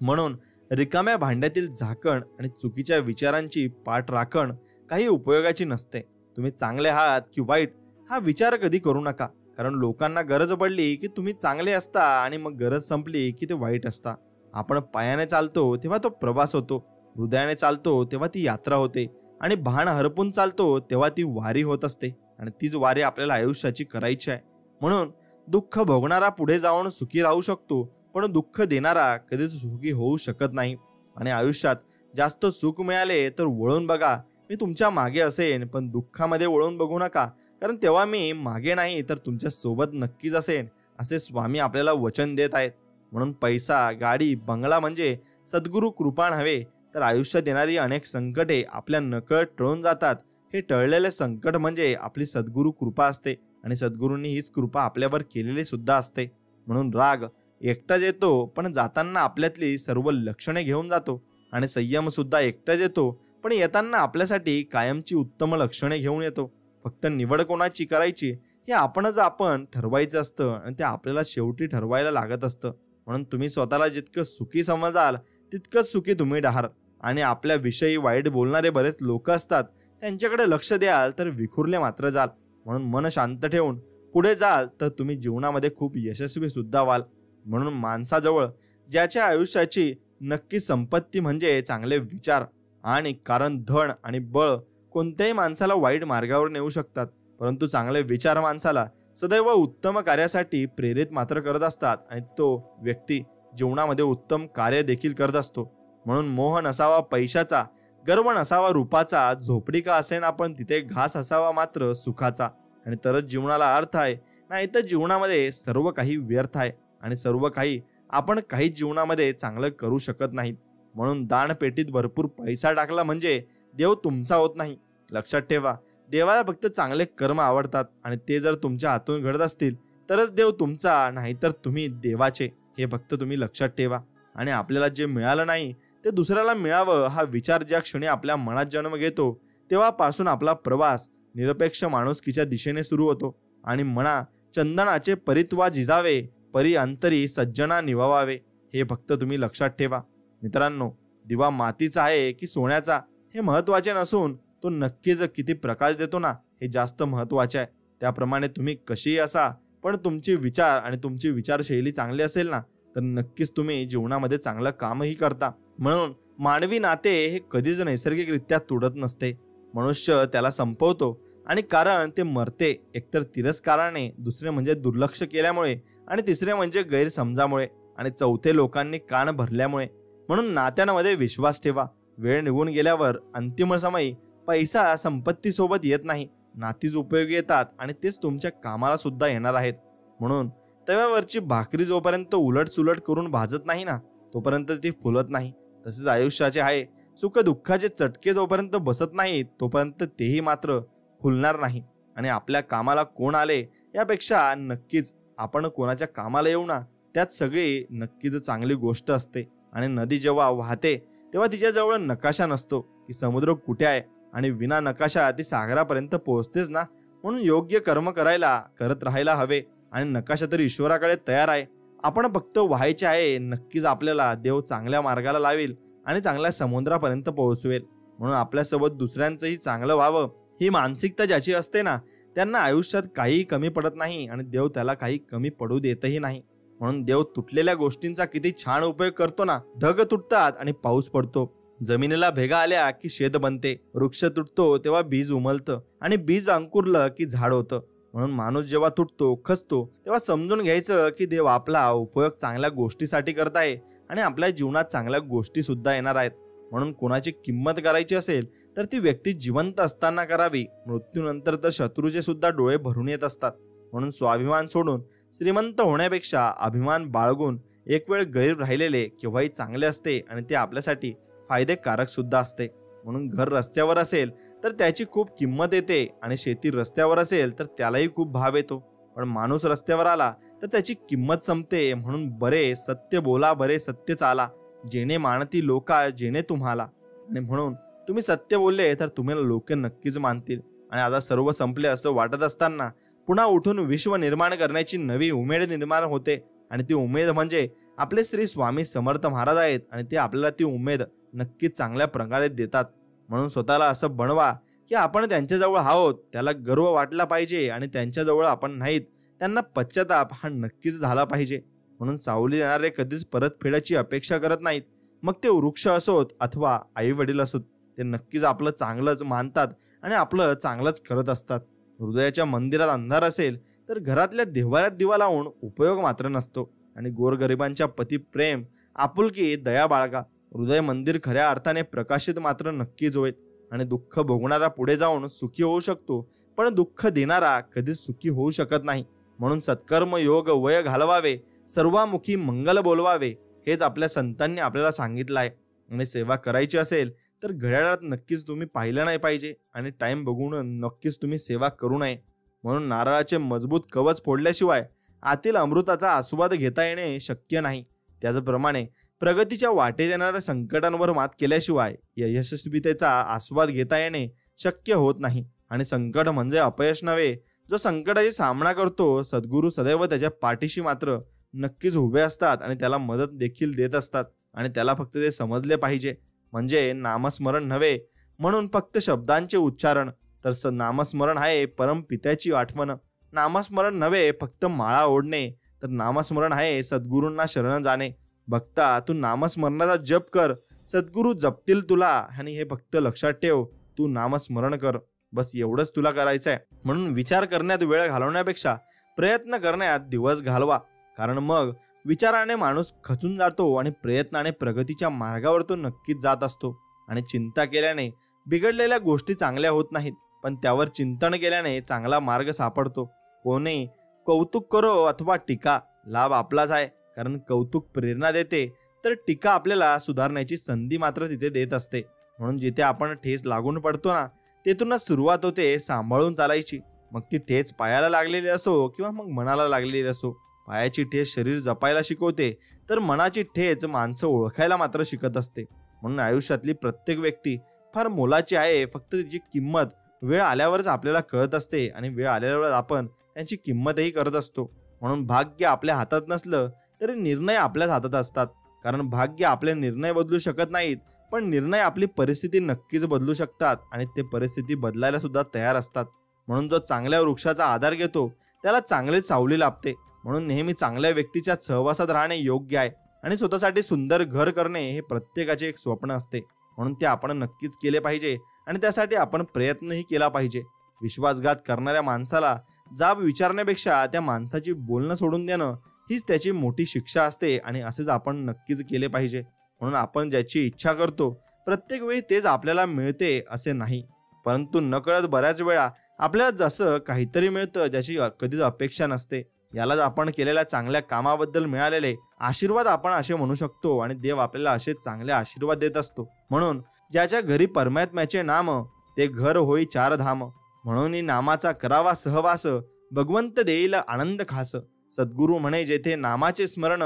[SPEAKER 1] म्हणून रिकाम्या भांड्यातील झाकण आणि चुकीच्या विचारांची पाठ राखण काही उपयोगाची नसते. तुम्ही चांगले आहात की वाईट हा विचार कधी करू नका. कारण लोकांना गरज पडली की तुम्ही चांगले असता आणि मग गरज संपली की ते वाईट असता. आपण पायाने चालतो तेव्हा तो प्रवास होतो, हृदयाने चालतो तेव्हा ती यात्रा होते आणि भान हरपून चालतो तेव्हा ती वारी होत असते. आणि तीच वारी आपल्याला आयुष्याची करायची आहे. म्हणून दुःख भोगणारा पुढे जाऊन सुखी राहू शकतो, पण दुःख देणारा कधीच सुखी होऊ शकत नाही. आणि आयुष्यात जास्त सुख मिळाले तर वळून बघा, मी तुमच्या मागे असेन, पण दुःखामध्ये वळून बघू नका, कारण तेव्हा मी मागे नाही तर तुमच्या सोबत नक्कीच असेन, असे स्वामी आपल्याला वचन देत आहेत. म्हणून पैसा, गाडी, बंगला म्हणजे सद्गुरू कृपा नव्हे, तर आयुष्यात येणारी अनेक संकटे आपल्या नकळत टळून जातात. हे टळलेले संकट म्हणजे आपली सद्गुरू कृपा असते आणि सद्गुरूंनी हीच कृपा आपल्यावर केलेली सुद्धा असते. म्हणून राग एकटाच येतो, पण जाताना आपल्यातली सर्व लक्षणे घेऊन जातो. आणि संयम सुद्धा एकटाच येतो, पण येताना आपल्यासाठी कायमची उत्तम लक्षणे घेऊन येतो. फक्त निवड कोणाची करायची हे आपण ठरवायचं असतं आणि ते आपल्याला शेवटी ठरवायला लागत असतं. म्हणून तुम्ही स्वतःला जितकं सुखी समजाल तितकंच सुखी तुम्ही राहाल. आणि आपल्या विषयी वाईट बोलणारे बरेच लोक असतात, त्यांच्याकडे लक्ष द्याल तर विखुरले मात्र जाल. म्हणून मन शांत ठेवून पुढे जाल तर तुम्ही जीवनामध्ये खूप यशस्वी सुद्धा व्हाल. म्हणून माणसाजवळ ज्याच्या आयुष्याची नक्की संपत्ती म्हणजे चांगले विचार. आणि कारण धन आणि बळ कोणत्याही माणसाला वाईट मार्गावर नेऊ शकतात, परंतु चांगले विचार माणसाला सदैव उत्तम कार्यासाठी प्रेरित मात्र करत असतात आणि तो व्यक्ती जीवनामध्ये उत्तम कार्य देखील करत असतो. म्हणून मोह नसावा पैशाचा, गर्व नसावा रूपाचा, झोपडी का असेना पण तिथे घास असावा मात्र सुखाचा. आणि तरच जीवनाला अर्थ आहे, नाही तर जीवनामध्ये सर्व काही व्यर्थ आहे आणि सर्व काही आपण काही जीवनामध्ये चांगलं करू शकत नाही. म्हणून दानपेटीत भरपूर पैसा टाकला म्हणजे देव तुमचा होत नाही. लक्षात ठेवा, देवाला फक्त चांगले कर्म आवडतात आणि ते जर तुमच्या हातून घडत असतील तरच देव तुमचा, नाहीतर तुम्ही देवाचे. हे फक्त तुम्ही लक्षात ठेवा. आणि आपल्याला जे मिळालं नाही ते दुसऱ्याला मिळावं हा विचार ज्या क्षणी आपल्या मनात जन्म घेतो तेव्हापासून आपला प्रवास निरपेक्ष माणुसकीच्या दिशेने सुरू होतो. आणि म्हणा चंदनाचे परित्वा जिजावे, परी अंतरी सज्जना निवावावे, हे फक्त तुम्ही लक्षात ठेवा. मित्रांनो, दिवा मातीचा आहे की सोन्याचा हे महत्वाचे नसून तो नक्कीच किती प्रकाश देतो ना, हे जास्त महत्वाचे आहे. त्याप्रमाणे तुम्ही कशीही असा, पण तुमचे विचार आणि तुमची विचारशैली चांगली असेल ना, तर नक्कीच तुम्ही जीवनामध्ये चांगलं कामही करता. म्हणून मानवी नाते हे कधीच नैसर्गिकरित्या तुटत नसते. मनुष्य त्याला संपवतो, आणि कारण ते मरते, एकतर तिरस्काराने, दुसरे म्हणजे दुर्लक्ष केल्यामुळे, आणि तिसरे म्हणजे गैरसमजामुळे, आणि चौथे लोकांनी कान भरल्यामुळे. म्हणून नात्यांमध्ये विश्वास ठेवा. वेळ निघून गेल्यावर अंतिम समयी पैसा संपत्ती सोबत येत नाही, नातीच उपयोगी येतात, आणि तेच तुमच्या कामाला सुद्धा येणार आहेत. म्हणून तव्यावरची भाकरी जोपर्यंत उलट सुलट करून भाजत नाही ना, तोपर्यंत ती फुलत नाही. तसेच आयुष्याचे आहे, सुख दुःखाचे चटके जोपर्यंत बसत नाहीत तोपर्यंत तेही मात्र फुलणार नाही. आणि आपल्या कामाला कोण आले यापेक्षा नक्कीच आपण कोणाच्या कामाला येऊ ना, त्यात सगळी नक्कीच चांगली गोष्ट असते. आणि नदी जेव्हा वाहते तेव्हा तिच्याजवळ नकाशा नसतो की समुद्र कुठे आहे, आणि विना नकाशा ती सागरापर्यंत पोहोचतेच ना. म्हणून योग्य कर्म करत राहायला हवे, आणि नकाशा तर ईश्वराकडे तयार आहे. आपण फक्त व्हायचे आहे. नक्कीच आपल्याला देव चांगल्या मार्गाला लावेल आणि चांगल्या समुद्रापर्यंत पोहोचवेल. म्हणून आपल्यासोबत दुसऱ्यांचंही चांगलं व्हावं ही मानसिकता ज्याची असते ना, त्यांना आयुष्यात काही कमी पडत नाही, आणि देव त्याला काही कमी पडू देतही नाही. म्हणून देव तुटलेल्या गोष्टींचा किती छान उपयोग करतो ना. ढग तुटतात आणि पाऊस पडतो, जमिनीला भेगा आल्या की शेत बनते, वृक्ष तुटतो तेव्हा बीज उमलतं, आणि बीज अंकुरलं की झाड होतं. म्हणून माणूस जेव्हा तुटतो, खचतो, तेव्हा समजून घ्यायचं की देव आपला उपयोग चांगल्या गोष्टीसाठी करत आहे, आणि आपल्या जीवनात चांगल्या गोष्टी सुद्धा येणार आहेत. म्हणून कोणाची किंमत करायची असेल तर ती व्यक्ती जिवंत असताना करावी. मृत्यूनंतर तर शत्रूचे सुद्धा डोळे भरून येत असतात. म्हणून स्वाभिमान सोडून श्रीमंत होण्यापेक्षा अभिमान बाळगून एक वेळ गरीब राहिलेले केव्हाही चांगले असते, आणि ते आपल्यासाठी फायदेकारक सुद्धा असते. म्हणून घर रस्त्यावर असेल तर त्याची खूप किंमत येते, आणि शेती रस्त्यावर असेल तर त्यालाही खूप भाव येतो. पण माणूस रस्त्यावर आला तर त्याची किंमत संपते. म्हणून बरे सत्य बोला, बरे सत्य चाला, जेणे मानती लोका जेणे तुम्हाला. आणि म्हणून तुम्ही सत्य बोलले तर तुम्हाला लोक नक्कीच मानतील. आणि आता सर्व संपले असं वाटत असताना पुन्हा उठून विश्व निर्माण करण्याची नवी उमेद निर्माण होते. आणि ती उमेद म्हणजे आपले श्री स्वामी समर्थ महाराज आहेत, आणि ते आपल्याला ती उमेद नक्कीच चांगल्या प्रकारे देतात. म्हणून स्वतःला असं बनवा की आपण त्यांच्याजवळ आहोत, त्याला गर्व वाटला पाहिजे, आणि त्यांच्याजवळ आपण नाहीत त्यांना पश्चाताप हा नक्कीच झाला पाहिजे. म्हणून सावली देणारे कधीच परतफेडाची अपेक्षा करत नाहीत. मग ते वृक्ष असोत अथवा आई वडील असोत, ते नक्कीच आपलं चांगलंच मानतात आणि आपलं चांगलंच करत असतात. हृदयाच्या मंदिरात अंधार असेल तर घरातल्या देव्हाऱ्यात दिवा लावून उपयोग मात्र नसतो. आणि गोरगरिबांच्या पती प्रेम, आपुलकी, दया बाळगा. हृदय मंदिर खऱ्या अर्थाने प्रकाशित मात्र नक्कीच होईल. आणि दुःख भोगणारा पुढे जाऊन सुखी होऊ शकतो, पण दुःख देणारा कधीच सुखी होऊ शकत नाही. म्हणून सत्कर्म योग वय घालवावे, सर्वामुखी मंगल बोलवावे, हेच आपल्या संतांनी आपल्याला सांगितलं आहे. आणि सेवा करायची असेल तर घड्याळात नक्कीच तुम्ही पाहिलं नाही पाहिजे, आणि टाइम बघून नक्कीच तुम्ही सेवा करू नये. म्हणून नारळाचे मजबूत कवच फोडल्याशिवाय आतील अमृताचा आस्वाद घेता येणे शक्य नाही. त्याचप्रमाणे प्रगतीच्या वाटेत येणाऱ्या संकटांवर मात केल्याशिवाय यशस्वीतेचा आस्वाद घेता येणे शक्य होत नाही. आणि संकट म्हणजे अपयश नव्हे. जो संकटाचा सामना करतो, सद्गुरू सदैव त्याच्या पाठीशी मात्र नक्कीच उभे असतात, आणि त्याला मदत देखील देत असतात. आणि त्याला फक्त ते समजले पाहिजे, म्हणजे नामस्मरण नव्हे म्हणून फक्त शब्दांचे उच्चारण, तर नामस्मरण आहे परमपित्याची आठवण. नामस्मरण नव्हे फक्त माळा ओढणे, तर नामस्मरण आहे सद्गुरूंना शरण जाणे. भक्ता, तू नामस्मरणाचा जप कर, सद्गुरू जपतील तुला. आणि हे फक्त लक्षात ठेव, तू नामस्मरण कर, बस एवढंच तुला करायचं आहे. म्हणून विचार करण्यात वेळ घालवण्यापेक्षा प्रयत्न करण्यात दिवस घालवा. कारण मग विचाराने माणूस खचून जातो, आणि प्रयत्नाने प्रगतीच्या मार्गावर तो नक्कीच जात असतो. आणि चिंता केल्याने बिघडलेल्या गोष्टी चांगल्या होत नाहीत, पण त्यावर चिंतन केल्याने चांगला मार्ग सापडतो. कोणी कौतुक करो अथवा टीका, लाभ आपलाच आहे. कारण कौतुक प्रेरणा देते, तर टीका आपल्याला सुधारण्याची संधी मात्र तिथे देत असते. म्हणून जिथे आपण ठेच लागून पडतो ना, तेथूनच सुरुवात होते सांभाळून चालायची. मग ती ठेच पायाला लागलेली असो किंवा मग मनाला लागलेली असो. पायाची ठेच शरीर जपायला शिकवते, तर मनाची ठेच माणसं ओळखायला मात्र शिकत असते. म्हणून आयुष्यातली प्रत्येक व्यक्ती फार मोलाची आहे. फक्त तिची किंमत वेळ आल्यावरच आपल्याला कळत असते, आणि वेळ आल्यावर आपण त्यांची किंमतही करत असतो. म्हणून भाग्य आपल्या हातात नसलं तरी निर्णय आपल्याच हातात असतात. कारण भाग्य आपले निर्णय बदलू शकत नाहीत, पण निर्णय आपली परिस्थिती नक्कीच बदलू शकतात आणि ते परिस्थिती बदलायला सुद्धा तयार असतात. म्हणून जो चांगल्या वृक्षाचा आधार घेतो त्याला चांगली सावली लाभते. म्हणून नेहमी चांगल्या व्यक्तीच्या सहवासात राहणे योग्य आहे आणि स्वतःसाठी सुंदर घर करणे हे प्रत्येकाचे एक स्वप्न असते. म्हणून ते आपण नक्कीच केले पाहिजे आणि त्यासाठी आपण प्रयत्नही केला पाहिजे. विश्वासघात करणाऱ्या माणसाला जाब विचारण्यापेक्षा त्या माणसाची बोलणं सोडून देणं हीच त्याची मोठी शिक्षा असते आणि असेच आपण नक्कीच केले पाहिजे. म्हणून आपण ज्याची इच्छा करतो प्रत्येक वेळी तेच आपल्याला मिळते असे नाही, परंतु नकळत बऱ्याच वेळा आपल्याला जसं काहीतरी मिळतं ज्याची कधीच अपेक्षा नसते. यालाच आपण केलेल्या चांगल्या कामाबद्दल मिळालेले आशीर्वाद आपण असे म्हणू शकतो आणि देव आपल्याला असे चांगले आशीर्वाद देत असतो. म्हणून ज्याच्या घरी परमात्म्याचे नाम ते घर होई चार धाम. म्हणून नामाचा करावा सहवास भगवंत देईल आनंद खास. सद्गुरू म्हणे जेथे नामाचे स्मरण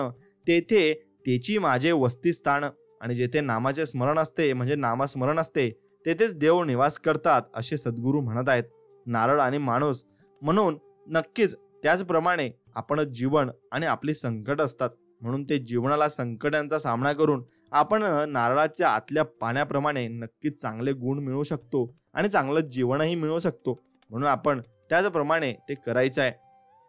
[SPEAKER 1] तेथे तेची माझे वस्तीस्थान. आणि जेथे नामाचे स्मरण असते म्हणजे नामस्मरण असते तेथेच देव निवास करतात असे सद्गुरू म्हणत आहेत. नारळ आणि माणूस म्हणून नक्कीच त्याचप्रमाणे आपण जीवन आणि आपली संकट असतात. म्हणून ते जीवनाला संकटांचा सामना करून आपण नारळाच्या आतल्या पाण्याप्रमाणे नक्कीच चांगले गुण मिळवू शकतो आणि चांगलं जीवनही मिळवू शकतो. म्हणून आपण त्याचप्रमाणे ते करायचं आहे.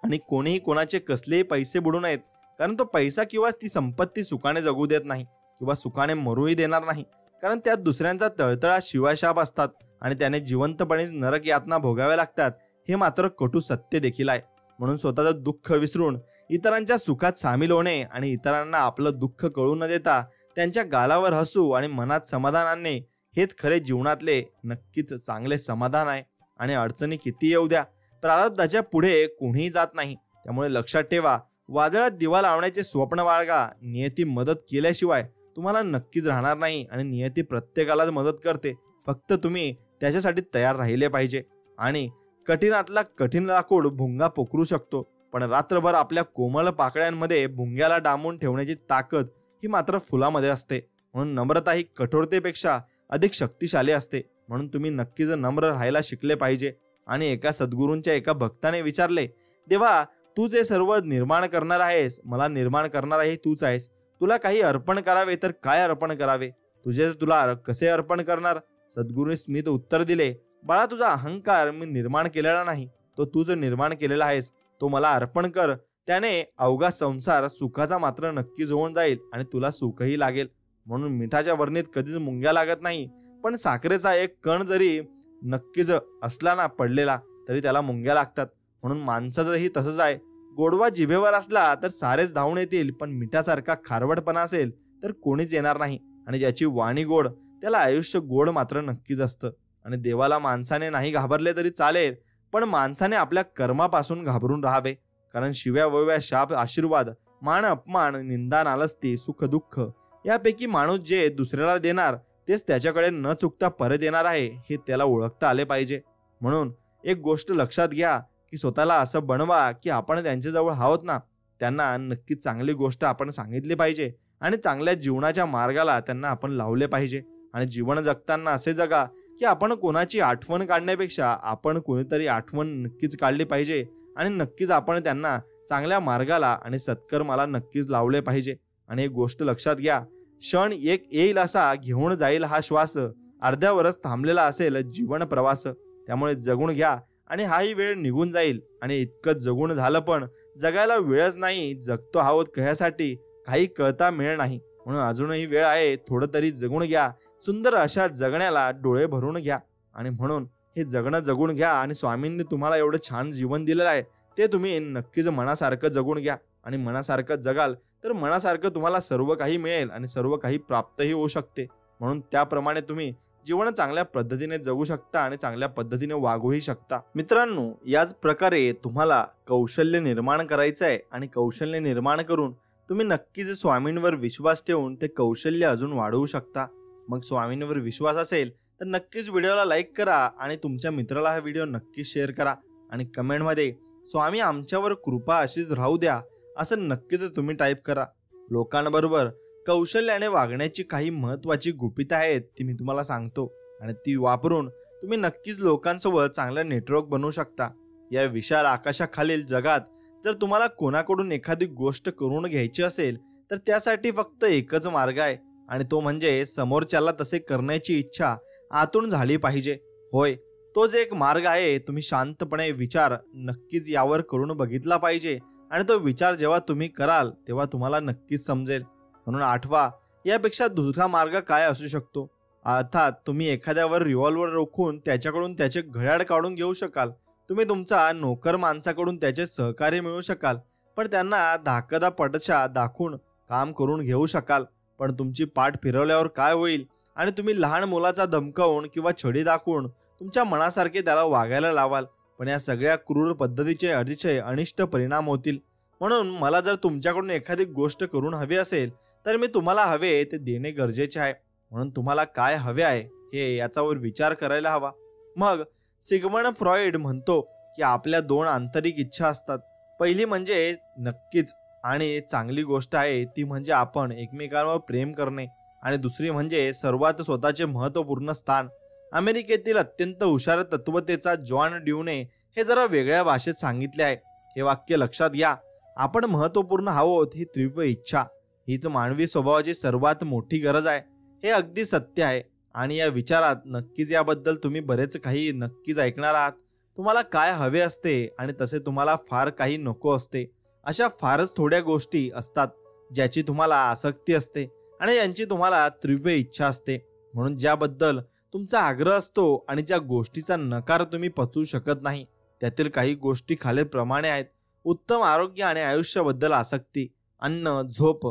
[SPEAKER 1] आणि कोणीही कोणाचे कसलेही पैसे बुडू नयेत, कारण तो पैसा किंवा ती संपत्ती सुखाने जगू देत नाही किंवा सुखाने मरूही देणार नाही. कारण त्यात दुसऱ्यांचा तळतळा शिवाशाप असतात आणि त्याने जिवंतपणे नरक यातना भोगाव्या लागतात. हे मात्र कटू सत्य देखील आहे. म्हणून स्वतःचं दुःख विसरून इतरांच्या सुखात सामील होणे आणि इतरांना आपलं दुःख कळू न देता त्यांच्या गालावर हसू आणि मनात समाधान आणणे हेच खरे जीवनातले नक्कीच चांगले समाधान आहे. आणि अडचणी किती येऊ द्या, प्रारब्धाच्या पुढे कोणीही जात नाही. त्यामुळे लक्षात ठेवा, वादळात दिवा लावण्याचे स्वप्न बाळगा. नियती मदत केल्याशिवाय तुम्हाला नक्कीच राहणार नाही आणि नियती प्रत्येकालाच मदत करते. फक्त तुम्ही त्याच्यासाठी तयार राहिले पाहिजे. आणि कठीणातला कठीण लाकूड भुंगा पोखरू शकतो, पण रात्रभर आपल्या कोमल पाकळ्यांमध्ये भुंग्याला डांबून ठेवण्याची ताकद ही मात्र फुलामध्ये असते. म्हणून नम्रता ही कठोरतेपेक्षा अधिक शक्तिशाली असते. म्हणून तुम्ही नक्कीच नम्र राहायला शिकले पाहिजे. आणि एका सद्गुरूंच्या एका भक्ताने विचारले, देवा तू जे सर्व निर्माण करणार आहेस, मला निर्माण करणाराही तूच आहेस. तुला काही अर्पण करावे तर काय अर्पण करावे? तुला कसे अर्पण करणार? सद्गुरूने स्मित उत्तर दिले, बाळा तुझा अहंकार मी निर्माण केलेला नाही, तो तू जो निर्माण केलेला आहेस तो मला अर्पण कर. त्याने अवघा संसार सुखाचा मात्र नक्कीच होऊन जाईल आणि तुला सुखही लागेल. म्हणून मिठाच्या वर्णीत कधीच मुंग्या लागत नाही, पण साखरेचा एक कण जरी नक्कीच असला ना पडलेला तरी त्याला मुंग्या लागतात. म्हणून माणसाचंही तसंच आहे. गोडवा जिभेवर असला तर सारेच धावून येतील, पण मिठासारखा खारवटपणा असेल तर कोणीच येणार नाही. आणि ज्याची वाणी गोड त्याला आयुष्य गोड मात्र नक्कीच असतं. आणि देवाला माणसाने नाही घाबरले तरी चालेल, पण माणसाने आपल्या कर्मापासून घाबरून राहावे. कारण शिव्या वव्या शाप आशीर्वाद मान अपमान निंदा नालस्ती सुख दुःख यापैकी माणूस जे दुसऱ्याला देणार तेच त्याच्याकडे न चुकता परत येणार आहे हे त्याला ओळखता आले पाहिजे. म्हणून एक गोष्ट लक्षात घ्या की स्वतःला असं बनवा की आपण त्यांच्याजवळ आहोत ना, त्यांना नक्कीच चांगली गोष्ट आपण सांगितली पाहिजे आणि चांगल्या जीवनाच्या मार्गाला त्यांना आपण लावले पाहिजे. आणि जीवन जगताना असे जगा की आपण कोणाची आठवण काढण्यापेक्षा आपण कोणीतरी आठवण नक्कीच काढली पाहिजे आणि नक्कीच आपण त्यांना चांगल्या मार्गाला आणि सत्कर्माला नक्कीच लावले पाहिजे. आणि एक गोष्ट लक्षात घ्या, क्षण एक येईल असा घेऊन जाईल हा श्वास, अर्ध्यावरच थांबलेला असेल जीवन प्रवास. त्यामुळे जगून घ्या आणि हाही वेळ निघून जाईल. आणि इतकं जगून झालं पण जगायला वेळच नाही, जगतो आहोत कशासाठी काही कळता मिळ नाही. म्हणून अजूनही वेळ आहे, थोडं तरी जगून घ्या. सुंदर अशा जगण्याला डोळे भरून घ्या. आणि म्हणून हे जगणं जगून घ्या. आणि स्वामींनी तुम्हाला एवढं छान जीवन दिलेलं आहे ते तुम्ही नक्कीच मनासारखं जगून घ्या. आणि मनासारखं जगाल तर मनासारखं तुम्हाला सर्व काही मिळेल आणि सर्व काही प्राप्तही होऊ शकते. म्हणून त्याप्रमाणे तुम्ही जीवन चांगल्या पद्धतीने जगू शकता आणि चांगल्या पद्धतीने वागूही शकता. मित्रांनो, याच प्रकारे तुम्हाला कौशल्य निर्माण करायचं आहे आणि कौशल्य निर्माण करून तुम्ही नक्कीच स्वामींवर विश्वास ठेवून ते कौशल्य अजून वाढवू शकता. मग स्वामींवर विश्वास असेल तर नक्कीच व्हिडिओला लाईक करा आणि तुमच्या मित्राला हा व्हिडिओ नक्कीच शेअर करा. आणि कमेंटमध्ये स्वामी आमच्यावर कृपा अशीच राहू द्या असं नक्कीच तुम्ही टाईप करा. लोकांबरोबर कौशल्याने वागण्याची काही महत्त्वाची गुपितं आहेत ती मी तुम्हाला सांगतो आणि ती वापरून तुम्ही नक्कीच लोकांसोबत चांगला नेटवर्क बनवू शकता. या विशाल आकाशाखालील जगात जर तुम्हाला कोणाकडून एखादी गोष्ट करून घ्यायची असेल तर त्यासाठी फक्त एकच मार्ग आहे, आणि तो म्हणजे समोरच्याला तसे करण्याची इच्छा आतून झाली पाहिजे. होय, तोच एक मार्ग आहे. तुम्ही शांतपणे विचार नक्कीच यावर करून बघितला पाहिजे, आणि तो विचार जेव्हा तुम्ही कराल तेव्हा तुम्हाला नक्कीच समजेल. म्हणून आठवा, यापेक्षा दुसरा मार्ग काय असू शकतो. अर्थात तुम्ही एखाद्यावर रिव्हॉल्वर रोखून त्याच्याकडून त्याचे घड्याळ काढून घेऊ शकाल. तुम्ही तुमचा नोकर माणसाकडून त्याचे सहकार्य मिळवू शकाल, पण त्यांना धाकदा पटशा दाखवून काम करून घेऊ शकाल. पण तुमची पाठ फिरवल्यावर काय होईल, आणि तुम्ही लहान मुलाचा धमकावून किंवा छडी दाखवून तुमच्या मनासारखे त्याला वागायला लावाल. पण या सगळ्या क्रूर पद्धतीचे अतिशय अनिष्ट परिणाम होतील. म्हणून मला जर तुमच्याकडून एखादी गोष्ट करून हवी असेल तर मी तुम्हाला हवे ते देणे गरजेचे आहे. म्हणून तुम्हाला काय हवे आहे हे याच्यावर विचार करायला हवा. मग सिग्मंड फ्रॉइड म्हणतो की आपल्या दोन आंतरिक इच्छा असतात. पहिली म्हणजे नक्कीच आणि चांगली गोष्ट आहे, ती म्हणजे आपण एकमेकांवर प्रेम करणे, आणि दुसरी म्हणजे सर्वात स्वतःचे महत्त्वपूर्ण स्थान. अमेरिकेतील अत्यंत हुशार तत्वतेचा जॉन ड्यूने हे जरा वेगळ्या भाषेत सांगितले आहे. हे वाक्य लक्षात घ्या. आपण महत्त्वपूर्ण आहोत ही तीव्र इच्छा, हीच मानवी स्वभावाची सर्वात मोठी गरज आहे. हे अगदी सत्य आहे, आणि या विचारात नक्कीच याबद्दल तुम्ही बरेच काही नक्कीच ऐकणार आहात. तुम्हाला काय हवे असते आणि तसे तुम्हाला फार काही नको असते. अशा फारच थोड्या गोष्टी असतात ज्याची तुम्हाला आसक्ती असते आणि यांची तुम्हाला तीव्र इच्छा असते. म्हणून ज्याबद्दल तुमचा आग्रह असतो आणि ज्या गोष्टीचा नकार तुम्ही पचवू शकत नाही, त्यातील काही गोष्टी खालीलप्रमाणे आहेत. उत्तम आरोग्य आणि आयुष्याबद्दल आसक्ती, अन्न, झोप,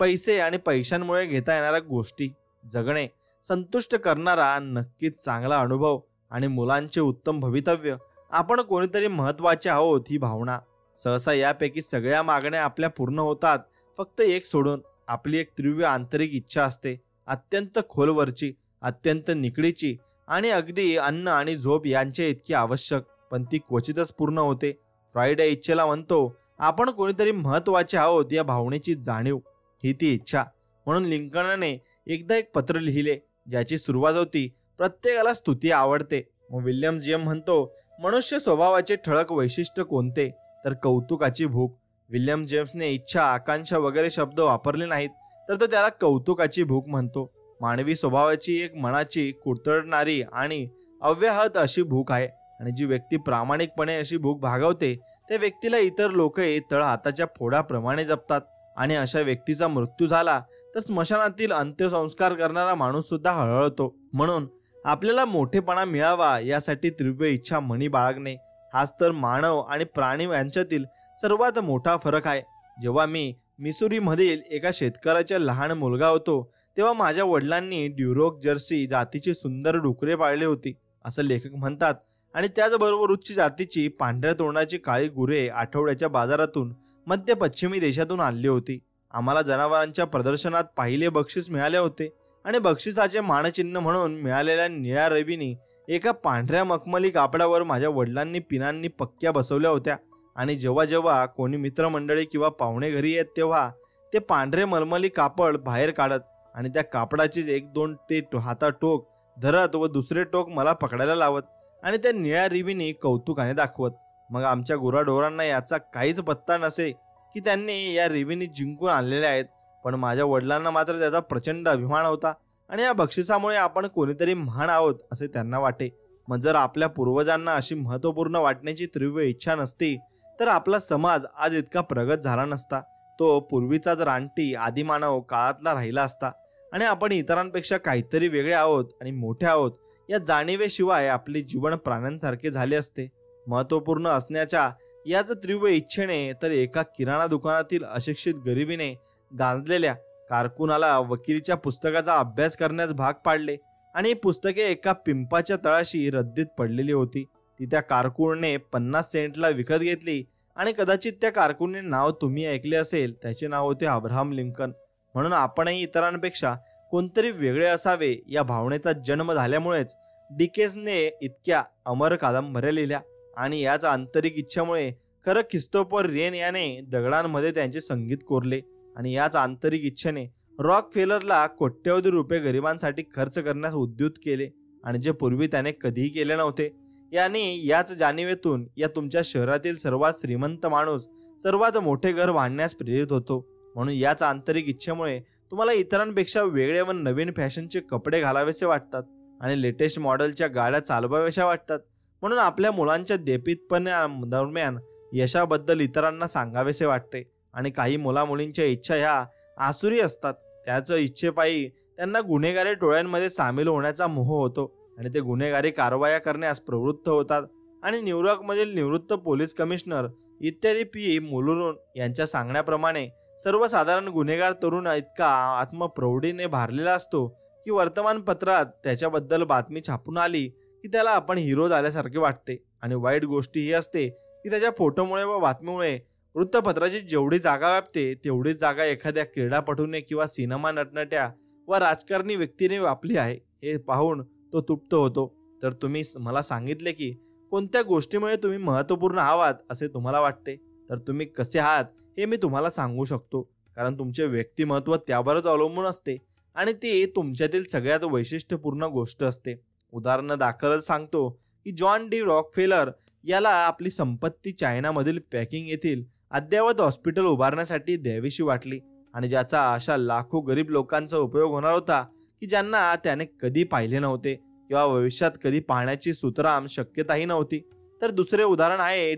[SPEAKER 1] पैसे आणि पैशांमुळे घेता येणाऱ्या गोष्टी, जगणे, संतुष्ट करणारा नक्कीच चांगला अनुभव आणि मुलांचे उत्तम भवितव्य, आपण कोणीतरी महत्त्वाचे आहोत ही भावना. सहसा यापैकी सगळ्या मागण्या आपल्या पूर्ण होतात, फक्त एक सोडून. आपली एक तीव्र आंतरिक इच्छा असते, अत्यंत खोलवरची, अत्यंत निकडीची, आणि अगदी अन्न आणि झोप यांचे इतकी आवश्यक, पण ती क्वचितच पूर्ण होते. फ्रॉइड या इच्छेला म्हणतो आपण कोणीतरी महत्त्वाचे आहोत या भावनेची जाणीव, ही ती इच्छा. म्हणून लिंकनने एकदा एक पत्र लिहिले ज्याची सुरुवात होती, प्रत्येकाला स्तुती आवडते. मग विल्यम जेम म्हणतो, मनुष्य स्वभावाचे ठळक वैशिष्ट्य कोणते, तर कौतुकाची भूक. विल्यम जेम्सने इच्छा, आकांक्षा वगैरे शब्द वापरले नाहीत, तर तो त्याला कौतुकाची भूक म्हणतो. मानवी स्वभावाची एक मनाची कुरतडणारी आणि अव्याहत अशी भूक आहे, आणि जी व्यक्ती प्रामाणिकपणे अशी भूक भागवते त्या व्यक्तीला इतर लोकही तळ हाताच्या फोडाप्रमाणे जपतात. आणि अशा व्यक्तीचा मृत्यू झाला तर स्मशानातील अंत्यसंस्कार करणारा माणूस सुद्धा हळहळतो. म्हणून आपल्याला मोठेपणा मिळावा यासाठी तीव्र इच्छा मनी बाळगणे, हाच तर मानव आणि प्राणी यांच्यातील सर्वात मोठा फरक आहे. जेव्हा मी मिसुरीमधील एका शेतकऱ्याचा लहान मुलगा होतो तेव्हा माझ्या वडिलांनी ड्युरोक जर्सी जातीची सुंदर डुकरे पाळली होती, असं लेखक म्हणतात. आणि त्याचबरोबर उच्च जातीची पांढऱ्या तोंडाची काळी गुरे आठवड्याच्या बाजारातून मध्य पश्चिमी देशातून आणली होती. आम्हाला जनावरांच्या प्रदर्शनात पाहिले बक्षीस मिळाले होते, आणि बक्षिसाचे मानचिन्ह म्हणून मिळालेल्या निळ्या रवीनी एका पांढऱ्या मखमली कापडावर माझ्या वडिलांनी पिनांनी पक्क्या बसवल्या होत्या. आणि जेव्हा जेव्हा कोणी मित्रमंडळी किंवा पाहुणे घरी येत तेव्हा ते पांढरे मलमली कापड बाहेर काढत आणि त्या कापडाचे एक दोन ते हातात टोक धरत व दुसरे टोक मला पकडायला लावत आणि त्या निळ्या रिबीनी कौतुकाने दाखवत. मग आमच्या गुराढोरांना याचा काहीच पत्ता नसे की त्यांनी या रिबीनी जिंकून आणलेल्या आहेत, पण माझ्या वडिलांना मात्र त्याचा प्रचंड अभिमान होता आणि या बक्षिसामुळे आपण कोणीतरी महान आहोत असे त्यांना वाटे. मग जर आपल्या पूर्वजांना अशी महत्त्वपूर्ण वाटण्याची तीव्र इच्छा नसती तर आपला समाज आज इतका प्रगत झाला नसता. तो पूर्वीचाच रानटी आदिमानव काळातला राहिला असता, आणि आपण इतरांपेक्षा काहीतरी वेगळे आहोत आणि मोठे आहोत या जाणीवेशिवाय आपले जीवन प्राण्यांसारखे झाले असते. महत्त्वपूर्ण असण्याच्या याच तीव्र इच्छेने तर एका किराणा दुकानातील अशिक्षित गरिबीने गांजलेल्या कारकुनाला वकिलीच्या पुस्तकाचा अभ्यास करण्यास भाग पाडले, आणि ही पुस्तके एका पिंपाच्या तळाशी रद्दीत पडलेली होती. ती त्या कारकुनने 50 सेंटला विकत घेतली, आणि कदाचित त्या कारकुनने नाव तुम्ही ऐकले असेल, त्याचे नाव होते अब्राहम लिंकन. म्हणून आपणही इतरांपेक्षा कोणतरी वेगळे असावे या भावनेचा जन्म झाल्यामुळेच डिकेन्सने इतक्या अमर कादंबऱ्या लिहिल्या, आणि याच आंतरिक इच्छेमुळे खरं ख्रिस्तोफर रेन याने दगडांमध्ये त्यांचे संगीत कोरले, आणि याच आंतरिक इच्छेने रॉक फेलरला कोट्यवधी रुपये गरिबांसाठी खर्च करण्यास उद्युत केले, आणि जे पूर्वी त्याने कधीही केले नव्हते. याने याच जाणीवेतून या तुमच्या शहरातील सर्वात श्रीमंत माणूस सर्वात मोठे घर बांधण्यास प्रेरित होतो. म्हणून याच आंतरिक इच्छेमुळे तुम्हाला इतरांपेक्षा वेगळे व नवीन फॅशनचे कपडे घालावेसे वाटतात आणि लेटेस्ट मॉडेलच्या गाड्या चालवाव्याशा वाटतात. म्हणून आपल्या मुलांच्या देपीतपणा दरम्यान यशाबद्दल इतरांना सांगावेसे वाटते. आणि काही मुलामुलींच्या इच्छा ह्या आसुरी असतात. त्याच इच्छेपायी त्यांना गुन्हेगारी टोळ्यांमध्ये सामील होण्याचा मोह होतो आणि ते गुन्हेगारी कारवाया करण्यास प्रवृत्त होतात. आणि न्यूयॉर्कमधील निवृत्त पोलीस कमिशनर इत्यादी पी मुलुरून यांच्या सांगण्याप्रमाणे सर्वसाधारण गुन्हेगार तरुण इतका आत्मप्रौढीने भारलेला असतो की वर्तमानपत्रात त्याच्याबद्दल बातमी छापून आली की त्याला आपण हिरो झाल्यासारखे वाटते. आणि वाईट गोष्टी ही असते की त्याच्या फोटोमुळे व बातमीमुळे वृत्तपत्राची जेवढी जागा व्यापते तेवढीच जागा एखाद्या क्रीडापटूने किंवा सिनेमा नटनट्या व राजकारणी व्यक्तीने व्यापली आहे हे पाहून तो तृप्त होतो. तर तुम्ही मला सांगितले की कोणत्या गोष्टीमुळे तुम्ही महत्त्वपूर्ण आहात असे तुम्हाला वाटते, तर तुम्ही कसे आहात हे मी तुम्हाला सांगू शकतो. कारण तुमचे व्यक्तिमत्व त्यावरच अवलंबून असते आणि ती तुमच्यातील सगळ्यात वैशिष्ट्यपूर्ण गोष्ट असते. उदाहरणादाखलच सांगतो की जॉन डी रॉकफेलर याला आपली संपत्ती चायनामधील पॅकिंग येथील अद्ययावत हॉस्पिटल उभारण्यासाठी द्यावीशी वाटली आणि ज्याचा अशा लाखो गरीब लोकांचा उपयोग होणार होता की ज्यांना त्याने कधी पाहिले नव्हते किंवा भविष्यात कधी पाहण्याची सुतराम शक्यताही नव्हती. तर दुसरे उदाहरण आहे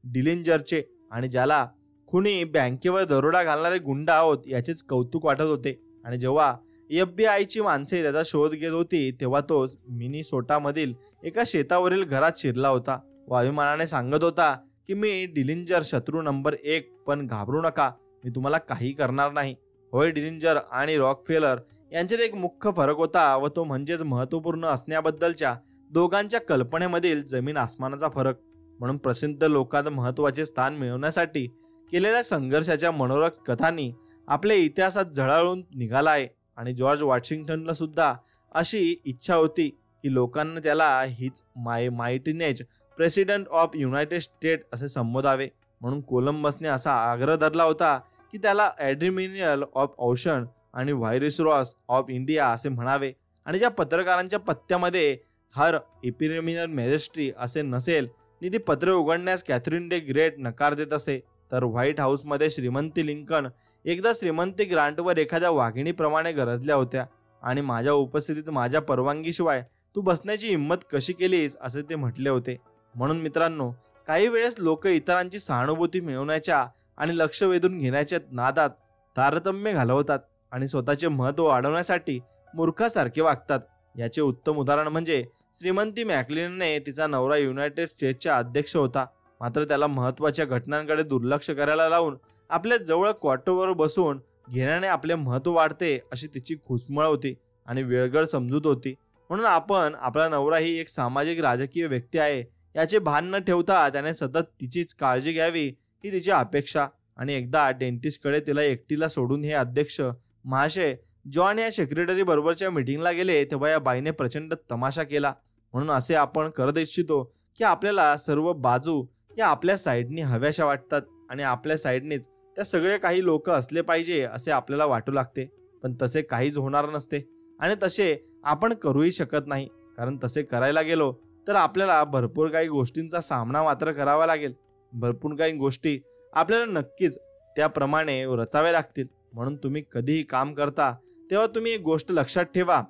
[SPEAKER 1] डिलिंजरचे आणि ज्याला खुनी बँकेवर दरोडा घालणारे गुंड आहोत याचेच कौतुक वाटत होते. आणि जेव्हा FBI ची माणसे त्याचा शोध घेत होती तेव्हा तो मिनीसोटामधील एका शेतावरील घरात शिरला होता व अभिमानाने सांगत होता की मी डिलिंजर शत्रू नंबर 1, पण घाबरू नका, मी तुम्हाला काही करणार नाही. होय, डिलिंजर आणि रॉकफेलर यांच्यात एक मुख्य फरक होता व तो म्हणजेच महत्त्वपूर्ण असण्याबद्दलच्या दोघांच्या कल्पनेमधील जमीन आसमानाचा फरक. म्हणून प्रसिद्ध लोकांत महत्त्वाचे स्थान मिळवण्यासाठी केलेल्या संघर्षाच्या मनोरक कथांनी आपल्या इतिहासात झळाळून निघाला आहे. आणि जॉर्ज वॉशिंग्टनला सुद्धा अशी इच्छा होती की लोकांना त्याला हीच मायटीनेज प्रेसिडेंट ऑफ युनायटेड स्टेट असे संबोधावे. म्हणून कोलंबसने असा आग्रह धरला होता की त्याला ॲड्मिरल ऑफ ओशन आणि व्हायसरॉय ऑफ इंडिया असे म्हणावे. आणि ज्या पत्रकारांच्या पत्त्यामध्ये हर इम्पेरियल मॅजेस्टी असे नसेल नि ती पत्रे उघडण्यास कॅथरीन डे ग्रेट नकार देत असे, तर व्हाईट हाऊसमध्ये श्रीमंती लिंकन एकदा श्रीमंती ग्रांटवर एखाद्या वाघिणीप्रमाणे गरजल्या होत्या आणि माझ्या उपस्थितीत माझ्या परवानगीशिवाय तू बसण्याची हिंमत कशी केलीस असे ते म्हटले होते. म्हणून मित्रांनो, काही वेळेस लोक इतरांची सहानुभूती मिळवण्याच्या आणि लक्ष वेधून घेण्याच्या नादात तारतम्य घालवतात आणि स्वतःचे महत्त्व वाढवण्यासाठी मूर्खासारखे वागतात. याचे उत्तम उदाहरण म्हणजे श्रीमंती मॅकलिनने तिचा नवरा युनायटेड स्टेट्सचा अध्यक्ष होता, मात्र त्याला महत्त्वाच्या घटनांकडे दुर्लक्ष करायला लावून आपल्या जवळ क्वार्टरवर बसून घेण्याने आपले महत्त्व वाढते अशी तिची खुसमळ होती आणि वेळगळ समजूत होती. म्हणून आपण आपला नवरा ही एक सामाजिक राजकीय व्यक्ती आहे याचे भान न ठेवता त्याने सतत तिचीच काळजी घ्यावी ही तिची अपेक्षा. आणि एकदा डेंटिस्टकडे तिला एकटीला सोडून हे अध्यक्ष महाशय जॉन या सेक्रेटरी बरोबरच्या मीटिंगला गेले तेव्हा या बाईने प्रचंड तमाशा केला. म्हणून असे आपण करत इच्छितो की आपल्याला सर्व बाजू या आपल्या साईडनी हव्याशा वाटतात आणि आपल्या साईडनीच त्या सगळे काही लोक असले पाहिजे असे आपल्याला वाटू लागते. पण तसे काहीच होणार नसते आणि तसे आपण करूही शकत नाही. कारण तसे करायला गेलो तर आपल्याला भरपूर काही गोष्टींचा सामना मात्र करावा लागेल. भरपूर काही गोष्टी आपल्याला नक्कीच त्याप्रमाणे रचाव्या लागतील. म्हणून तुम्ही कधीही काम करता तेव्हा तुम्ही एक गोष्ट लक्षात ठेवा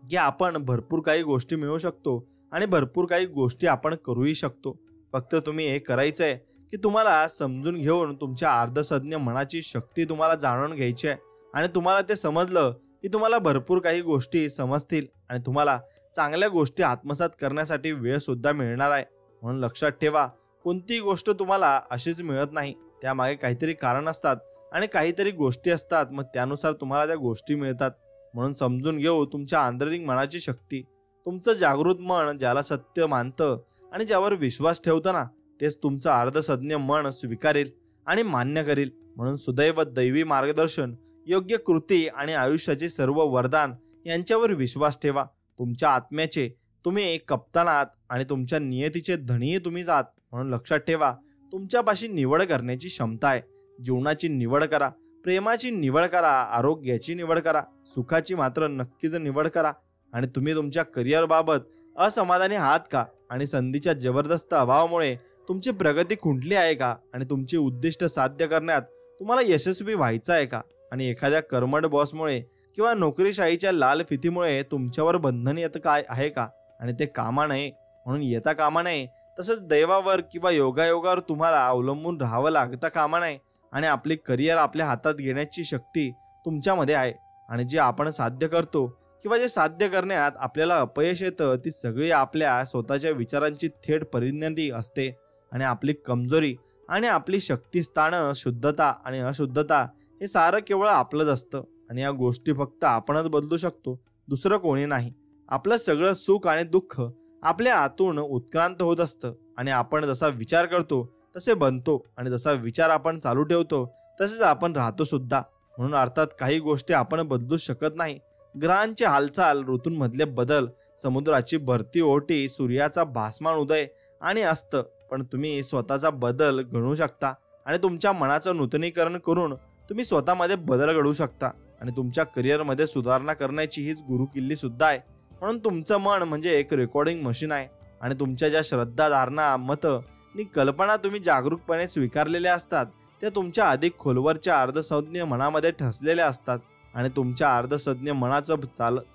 [SPEAKER 1] की आपण भरपूर काही गोष्टी मिळवू शकतो आणि भरपूर काही गोष्टी आपण करूही शकतो. फक्त तुम्ही हे करायचंय की तुम्हाला समजून घेऊन तुमच्या अर्धसज्ञ मनाची शक्ती तुम्हाला जाणून घ्यायची आहे. आणि तुम्हाला ते समजलं की तुम्हाला भरपूर काही गोष्टी समजतील आणि तुम्हाला चांगल्या गोष्टी आत्मसात करण्यासाठी वेळ सुद्धा मिळणार आहे. म्हणून लक्षात ठेवा, कोणतीही गोष्ट तुम्हाला अशीच मिळत नाही, त्यामागे काहीतरी कारण असतात आणि काहीतरी गोष्टी असतात, मग त्यानुसार तुम्हाला त्या गोष्टी मिळतात. म्हणून समजून घेऊ तुमच्या आंतरिक मनाची शक्ती. तुमचं जागृत मन ज्याला सत्य मानतं आणि ज्यावर विश्वास ठेवतं ना, तेच तुमचं अर्धसज्ञ मन स्वीकारेल आणि मान्य करेल. म्हणून सुदैव दैवी मार्गदर्शन, योग्य कृती आणि आयुष्याचे सर्व वरदान यांच्यावर विश्वास ठेवा. तुमच्या आत्म्याचे तुम्ही कप्तान आहात आणि तुमच्या नियतीचे धनीही तुम्हीच आहात. म्हणून लक्षात ठेवा, तुमच्यापाशी निवड करण्याची क्षमता आहे. जीवनाची निवड करा, प्रेमाची निवड करा, आरोग्याची निवड करा, सुखाची मात्र नक्कीच निवड करा. आणि तुम्ही तुमच्या करिअर बाबत असमाधानी आहात का आणि संधीच्या जबरदस्त अभावामुळे तुमची प्रगती खुंटली आहे का आणि तुमची उद्दिष्ट साध्य करण्यात तुम्हाला यशस्वी व्हायचं आहे का आणि एखाद्या कर्मठ बॉसमुळे किंवा नोकरीशाहीच्या लाल फितीमुळे तुमच्यावर बंधन येत काय आहे का आणि ते कामा नये म्हणून येता कामा नये. तसंच दैवावर किंवा योगायोगावर तुम्हाला अवलंबून राहावं लागता कामा नये आणि आपले करिअर आपल्या हातात घेण्याची शक्ती तुमच्यामध्ये आहे. आणि जे आपण साध्य करतो किंवा जे साध्य करण्यात आपल्याला अपयश येतं ती सगळी आपल्या स्वतःच्या विचारांची थेट परिणती असते. आणि आपली कमजोरी आणि आपली शक्तिस्थानं, शुद्धता आणि अशुद्धता हे सारं केवळ आपलंच असतं. आणि या गोष्टी फक्त आपणच बदलू शकतो, दुसरं कोणी नाही. आपलं सगळं सुख आणि दुःख आपल्या आतून उत्क्रांत होत असतं आणि आपण जसा विचार करतो तसे बनतो आणि जसा विचार आपण चालू ठेवतो तसेच आपण राहतो सुद्धा. म्हणून अर्थात काही गोष्टी आपण बदलू शकत नाही. ग्रहांची हालचाल, ऋतूंमधले बदल, समुद्राची भरती ओहोटी, सूर्याचा भासमान उदय आणि अस्त, पण तुम्ही स्वतःचा बदल घडवू शकता आणि तुमच्या मनाचं नूतनीकरण करून तुम्ही स्वतःमध्ये बदल घडवू शकता. आणि तुमच्या करिअरमध्ये सुधारणा करण्याची हीच गुरुकिल्ली सुद्धा आहे. म्हणून तुमचं मन म्हणजे एक रेकॉर्डिंग मशीन आहे आणि तुमच्या ज्या श्रद्धा, धारणा, मतं आणि कल्पना तुम्ही जागरूकपणे स्वीकारलेल्या असतात त्या तुमच्या अधिक खोलवरच्या अर्धसंज्ञ मनामध्ये ठसलेल्या असतात. आणि तुमच्या अर्धसंज्ञ मनाचं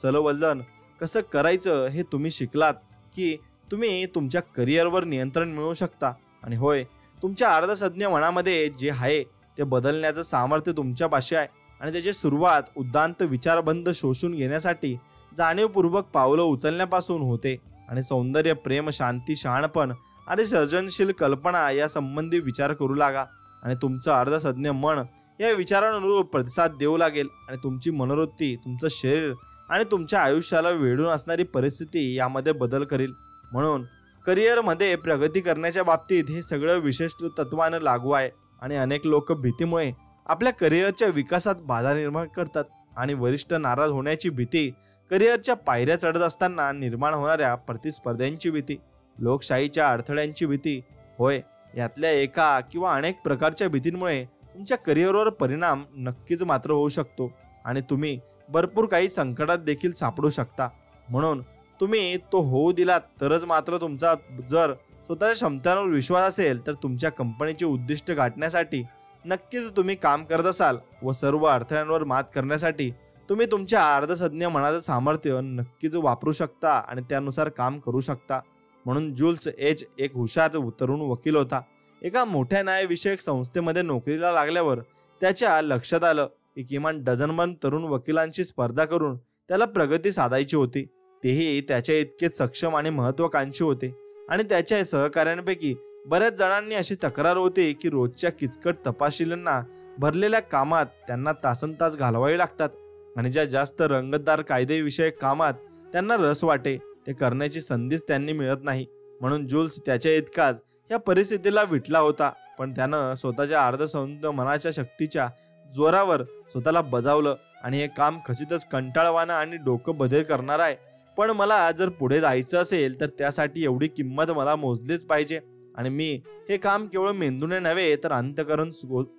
[SPEAKER 1] चलवलन कसं करायचं हे तुम्ही शिकलात की तुम्ही तुमच्या करिअरवर नियंत्रण मिळवू शकता. आणि होय, तुमच्या अर्धसंज्ञ मनामध्ये जे आहे ते बदलण्याचं सामर्थ्य तुमच्यापाशी आहे. आणि त्याची सुरुवात उद्दांत विचारबंध शोषून घेण्यासाठी जाणीवपूर्वक पावलं उचलण्यापासून होते. आणि सौंदर्य, प्रेम, शांती, शहाणपण आणि सर्जनशील कल्पना या संबंधी विचार करू लागा. आणि तुमचं अर्धसंज्ञ मन या विचारानुरूप प्रतिसाद देऊ लागेल. आणि तुमची मनोवृत्ती, तुमचं शरीर आणि तुमच्या आयुष्याला वेढून असणारी परिस्थिती यामध्ये बदल करेल. म्हणून करिअरमध्ये प्रगती करण्याच्या बाबतीत हे सगळं विशेष तत्वानं लागू आहे. आणि अनेक लोक भीतीमुळे आपल्या करिअरच्या विकासात बाधा निर्माण करतात. आणि वरिष्ठ नाराज होण्याची भीती, करिअरच्या पायऱ्या चढत असताना निर्माण होणाऱ्या प्रतिस्पर्ध्यांची भीती, लोकशाहीच्या अडथळ्यांची भीती, होय, यातल्या एका किंवा अनेक प्रकारच्या भीतींमुळे तुमच्या करिअरवर परिणाम नक्कीच मात्र होऊ शकतो. आणि तुम्ही भरपूर काही संकटात देखील सापडू शकता. म्हणून तुम्ही तो होऊ दिलात तरच मात्र तुमचा जर स्वतःच्या क्षमतांवर विश्वास असेल तर तुमच्या कंपनीचे उद्दिष्ट गाठण्यासाठी नक्कीच तुम्ही काम करत असाल व सर्व अडथळ्यांवर मात करण्यासाठी तुम्ही तुमच्या अर्धसंज्ञ मनाचं सामर्थ्य नक्कीच वापरू शकता आणि त्यानुसार काम करू शकता. म्हणून जुल्स एच एक हुशार तरुण वकील होता. एका मोठ्या न्यायविषयक संस्थेमध्ये नोकरीला लागल्यावर त्याच्या लक्षात आलं की किमान डझनभर तरुण वकिलांशी स्पर्धा करून त्याला प्रगती साधायची होती. तेही त्याच्या इतकेच सक्षम आणि महत्वाकांक्षी होते. आणि त्याच्या सहकाऱ्यांपैकी बऱ्याच जणांनी अशी तक्रार होती की रोजच्या किचकट तपशिलांना भरलेल्या कामात त्यांना तासनतास घालवावे लागतात आणि ज्या जास्त रंगतदार कायदेविषयक कामात त्यांना रस वाटे ते करण्याची संधीच त्यांनी मिळत नाही. म्हणून जुल्स त्याच्या इतकाच या परिस्थितीला विटला होता. पण त्यानं स्वतःच्या अर्धसंध मनाच्या शक्तीच्या जोरावर स्वतःला बजावलं आणि हे काम खचितच कंटाळवाणं आणि डोकं बधीर करणार आहे. पण मला जर पुढे जायचं असेल तर त्यासाठी एवढी किंमत मला मोजलीच पाहिजे. आणि मी हे काम केवळ मेंदूने नव्हे तर अंतकरण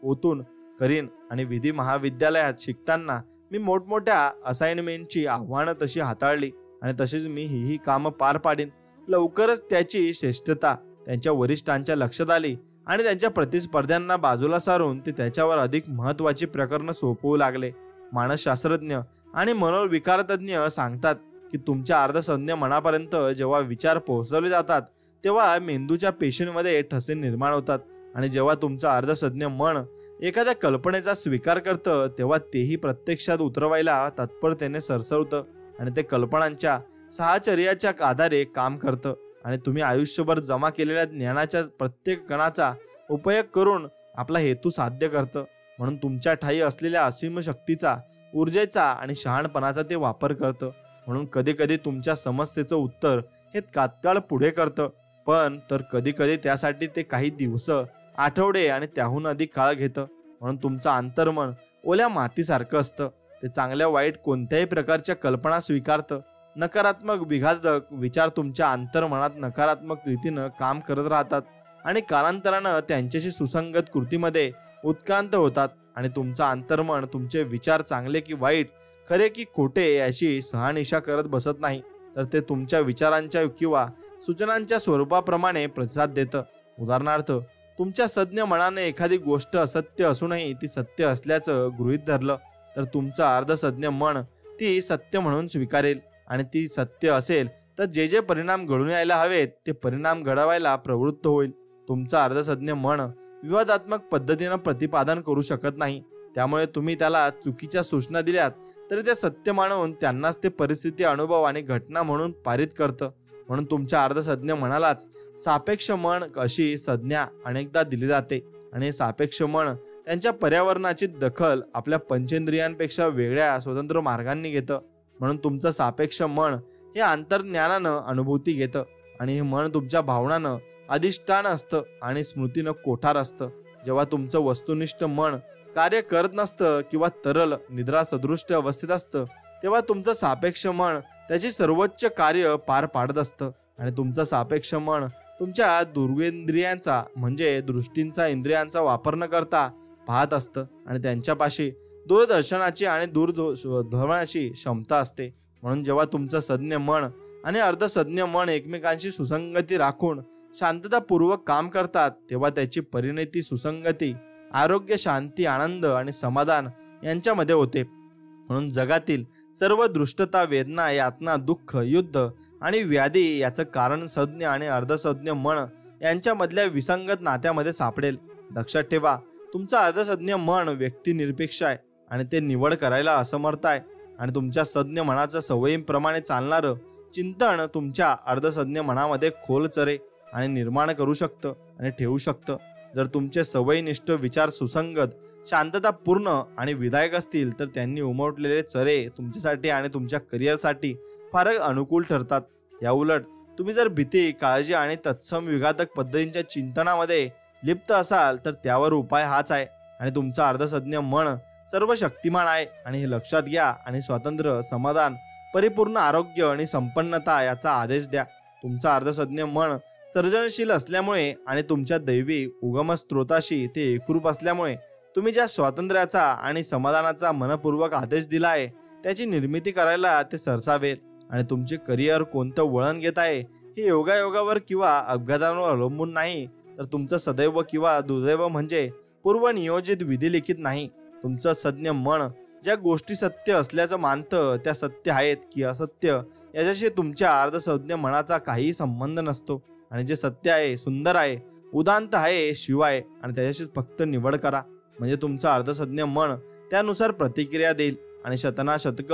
[SPEAKER 1] ओतून करीन. आणि विधी महाविद्यालयात शिकताना मी मोठमोठ्या असाइनमेंटची आव्हानं तशी हाताळली आणि तशीच मी ही कामं पार पाडीन. लवकरच त्याची श्रेष्ठता त्यांच्या वरिष्ठांच्या लक्षात आली आणि त्यांच्या प्रतिस्पर्ध्यांना बाजूला सारून ते त्याच्यावर अधिक महत्वाची प्रकरणं सोपवू लागले. मानसशास्त्रज्ञ आणि मनोविकारतज्ञ सांगतात की तुमच्या अर्धसंज्ञ मनापर्यंत जेव्हा विचार पोहोचवले जातात तेव्हा मेंदूच्या पेशींमध्ये ठसे निर्माण होतात. आणि जेव्हा तुमचं अर्धसंज्ञ मन एखाद्या कल्पनेचा स्वीकार करतं तेव्हा तेही प्रत्यक्षात उतरवायला तत्परतेने सरसवतं आणि ते कल्पनांच्या साहचर्याच्या आधारे काम करतं. आणि तुम्ही आयुष्यभर जमा केलेल्या ज्ञानाच्या प्रत्येक कणाचा उपयोग करून आपला हेतू साध्य करतं. म्हणून तुमच्या ठायी असलेल्या असीम शक्तीचा, ऊर्जेचा आणि शहाणपणाचा ते वापर करतं. म्हणून कधी कधी तुमच्या समस्येचं उत्तर हे तात्काळ पुढे करतं, पण तर कधी कधी त्यासाठी ते काही दिवस, आठवडे आणि त्याहून अधिक काळ घेतं. म्हणून तुमचं अंतर्मन ओल्या मातीसारखं असतं. ते चांगल्या वाईट कोणत्याही प्रकारच्या कल्पना स्वीकारतं. नकारात्मक विघातक विचार तुमच्या अंतर्मनात नकारात्मक रीतीनं काम करत राहतात आणि कालांतरानं त्यांच्याशी सुसंगत कृतीमध्ये उत्क्रांत होतात. आणि तुमचं अंतर्मन तुमचे विचार चांगले की वाईट, खरे की खोटे याची शहानिशा करत बसत नाही, तर ते तुमच्या विचारांच्या किंवा सूचनांच्या स्वरूपाप्रमाणे प्रतिसाद देतं. उदाहरणार्थ, तुमच्या सज्ञ मनाने एखादी गोष्ट असत्य असूनही ती सत्य असल्याचं गृहीत धरलं तर तुमचं अर्धसज्ञ मन ती सत्य म्हणून स्वीकारेल आणि ती सत्य असेल तर जे जे परिणाम घडून यायला हवेत ते परिणाम घडवायला प्रवृत्त होईल. तुमचं अर्धसज्ञ मन विवादात्मक पद्धतीनं प्रतिपादन करू शकत नाही. त्यामुळे तुम्ही त्याला चुकीच्या सूचना दिल्यात तरी ते सत्य मानून त्यांनाच ते परिस्थिती, अनुभव आणि घटना म्हणून पारित करतं. म्हणून तुमच्या अर्धसज्ञ मनालाच सापेक्ष मन अशी संज्ञा अनेकदा दिली जाते आणि सापेक्ष मन त्यांच्या पर्यावरणाची दखल आपल्या पंचेंद्रियांपेक्षा वेगळ्या स्वतंत्र मार्गांनी घेतं. म्हणून तुमचं सापेक्ष मन हे अंतर्ज्ञानानं अनुभूती घेतं आणि हे मन तुमच्या भावनानं अधिष्ठान असतं आणि स्मृतीनं कोठार असतं. जेव्हा तुमचं वस्तुनिष्ठ मन कार्य करत नसतं किंवा तरल निद्रा सदृष्ट अवस्थेत असतं तेव्हा तुमचं सापेक्ष मन त्याची सर्वोच्च कार्य पार पाडत असतं आणि तुमचं सापेक्ष मन तुमच्या दुर्वेंद्रियांचा म्हणजे दृष्टींचा इंद्रियांचा वापर न करता पाहत असतं आणि त्यांच्यापाशी दूरदर्शनाची आणि दूरध्वनाची क्षमता असते. म्हणून जेव्हा तुमचं सज्ञ मन आणि अर्धसज्ञ मन एकमेकांशी सुसंगती राखून शांततापूर्वक काम करतात तेव्हा त्याची परिणती सुसंगती, आरोग्य, शांती, आनंद आणि समाधान यांच्यामध्ये होते. म्हणून जगातील सर्व दृष्टता, वेदना, यातना, दुःख, युद्ध आणि व्याधी याचं कारण सज्ञ आणि अर्धसज्ञ मन यांच्यामधल्या विसंगत नात्यामध्ये सापडेल. लक्षात ठेवा, तुमचं अर्धसज्ञ मन व्यक्तिनिरपेक्ष आहे आणि ते निवड करायला असमर्थ आहे आणि तुमच्या सज्ञ मनाचं सवयींप्रमाणे चालणारं चिंतन तुमच्या अर्धसज्ञ मनामध्ये खोल चरे आणि निर्माण करू शकतं आणि ठेवू शकतं. जर तुमचे सवयीनिष्ठ विचार सुसंगत, शांततापूर्ण आणि विधायक असतील तर त्यांनी उमटलेले चरे तुमच्यासाठी आणि तुमच्या करिअरसाठी फार अनुकूल ठरतात. याउलट तुम्ही जर भीती, काळजी आणि तत्सम विघातक पद्धतींच्या चिंतनामध्ये लिप्त असाल तर त्यावर उपाय हाच आहे आणि तुमचं अर्धसज्ञ मन सर्व शक्तिमान आहे आणि हे लक्षात घ्या आणि स्वातंत्र्य, समाधान, परिपूर्ण आरोग्य आणि संपन्नता याचा आदेश द्या. तुमचं अर्धसज्ञ मन सर्जनशील असल्यामुळे आणि तुमच्या दैवी उगम स्त्रोताशी ते एकरूप असल्यामुळे तुम्ही ज्या स्वातंत्र्याचा आणि समाधानाचा मनपूर्वक आदेश दिला आहे त्याची निर्मिती करायला ते सरसावेल आणि तुमचे करिअर कोणतं वळण घेत आहे हे योगायोगावर किंवा अपघातांवर अवलंबून नाही तर तुमचं सदैव किंवा दुर्दैव म्हणजे पूर्वनियोजित विधिलिखित नाही. तुमचं सज्ञ मन ज्या गोष्टी सत्य असल्याचं मानतं त्या सत्य आहेत की असत्य याच्याशी तुमच्या अर्धसज्ञ मनाचा काही संबंध नसतो आणि जे सत्य आहे, सुंदर आहे, उदांत आहे, शिव आहे आणि त्याच्याशी फक्त निवड करा म्हणजे तुमचं अर्धसज्ञ मन त्यानुसार प्रतिक्रिया देईल. आणि शतनाशतक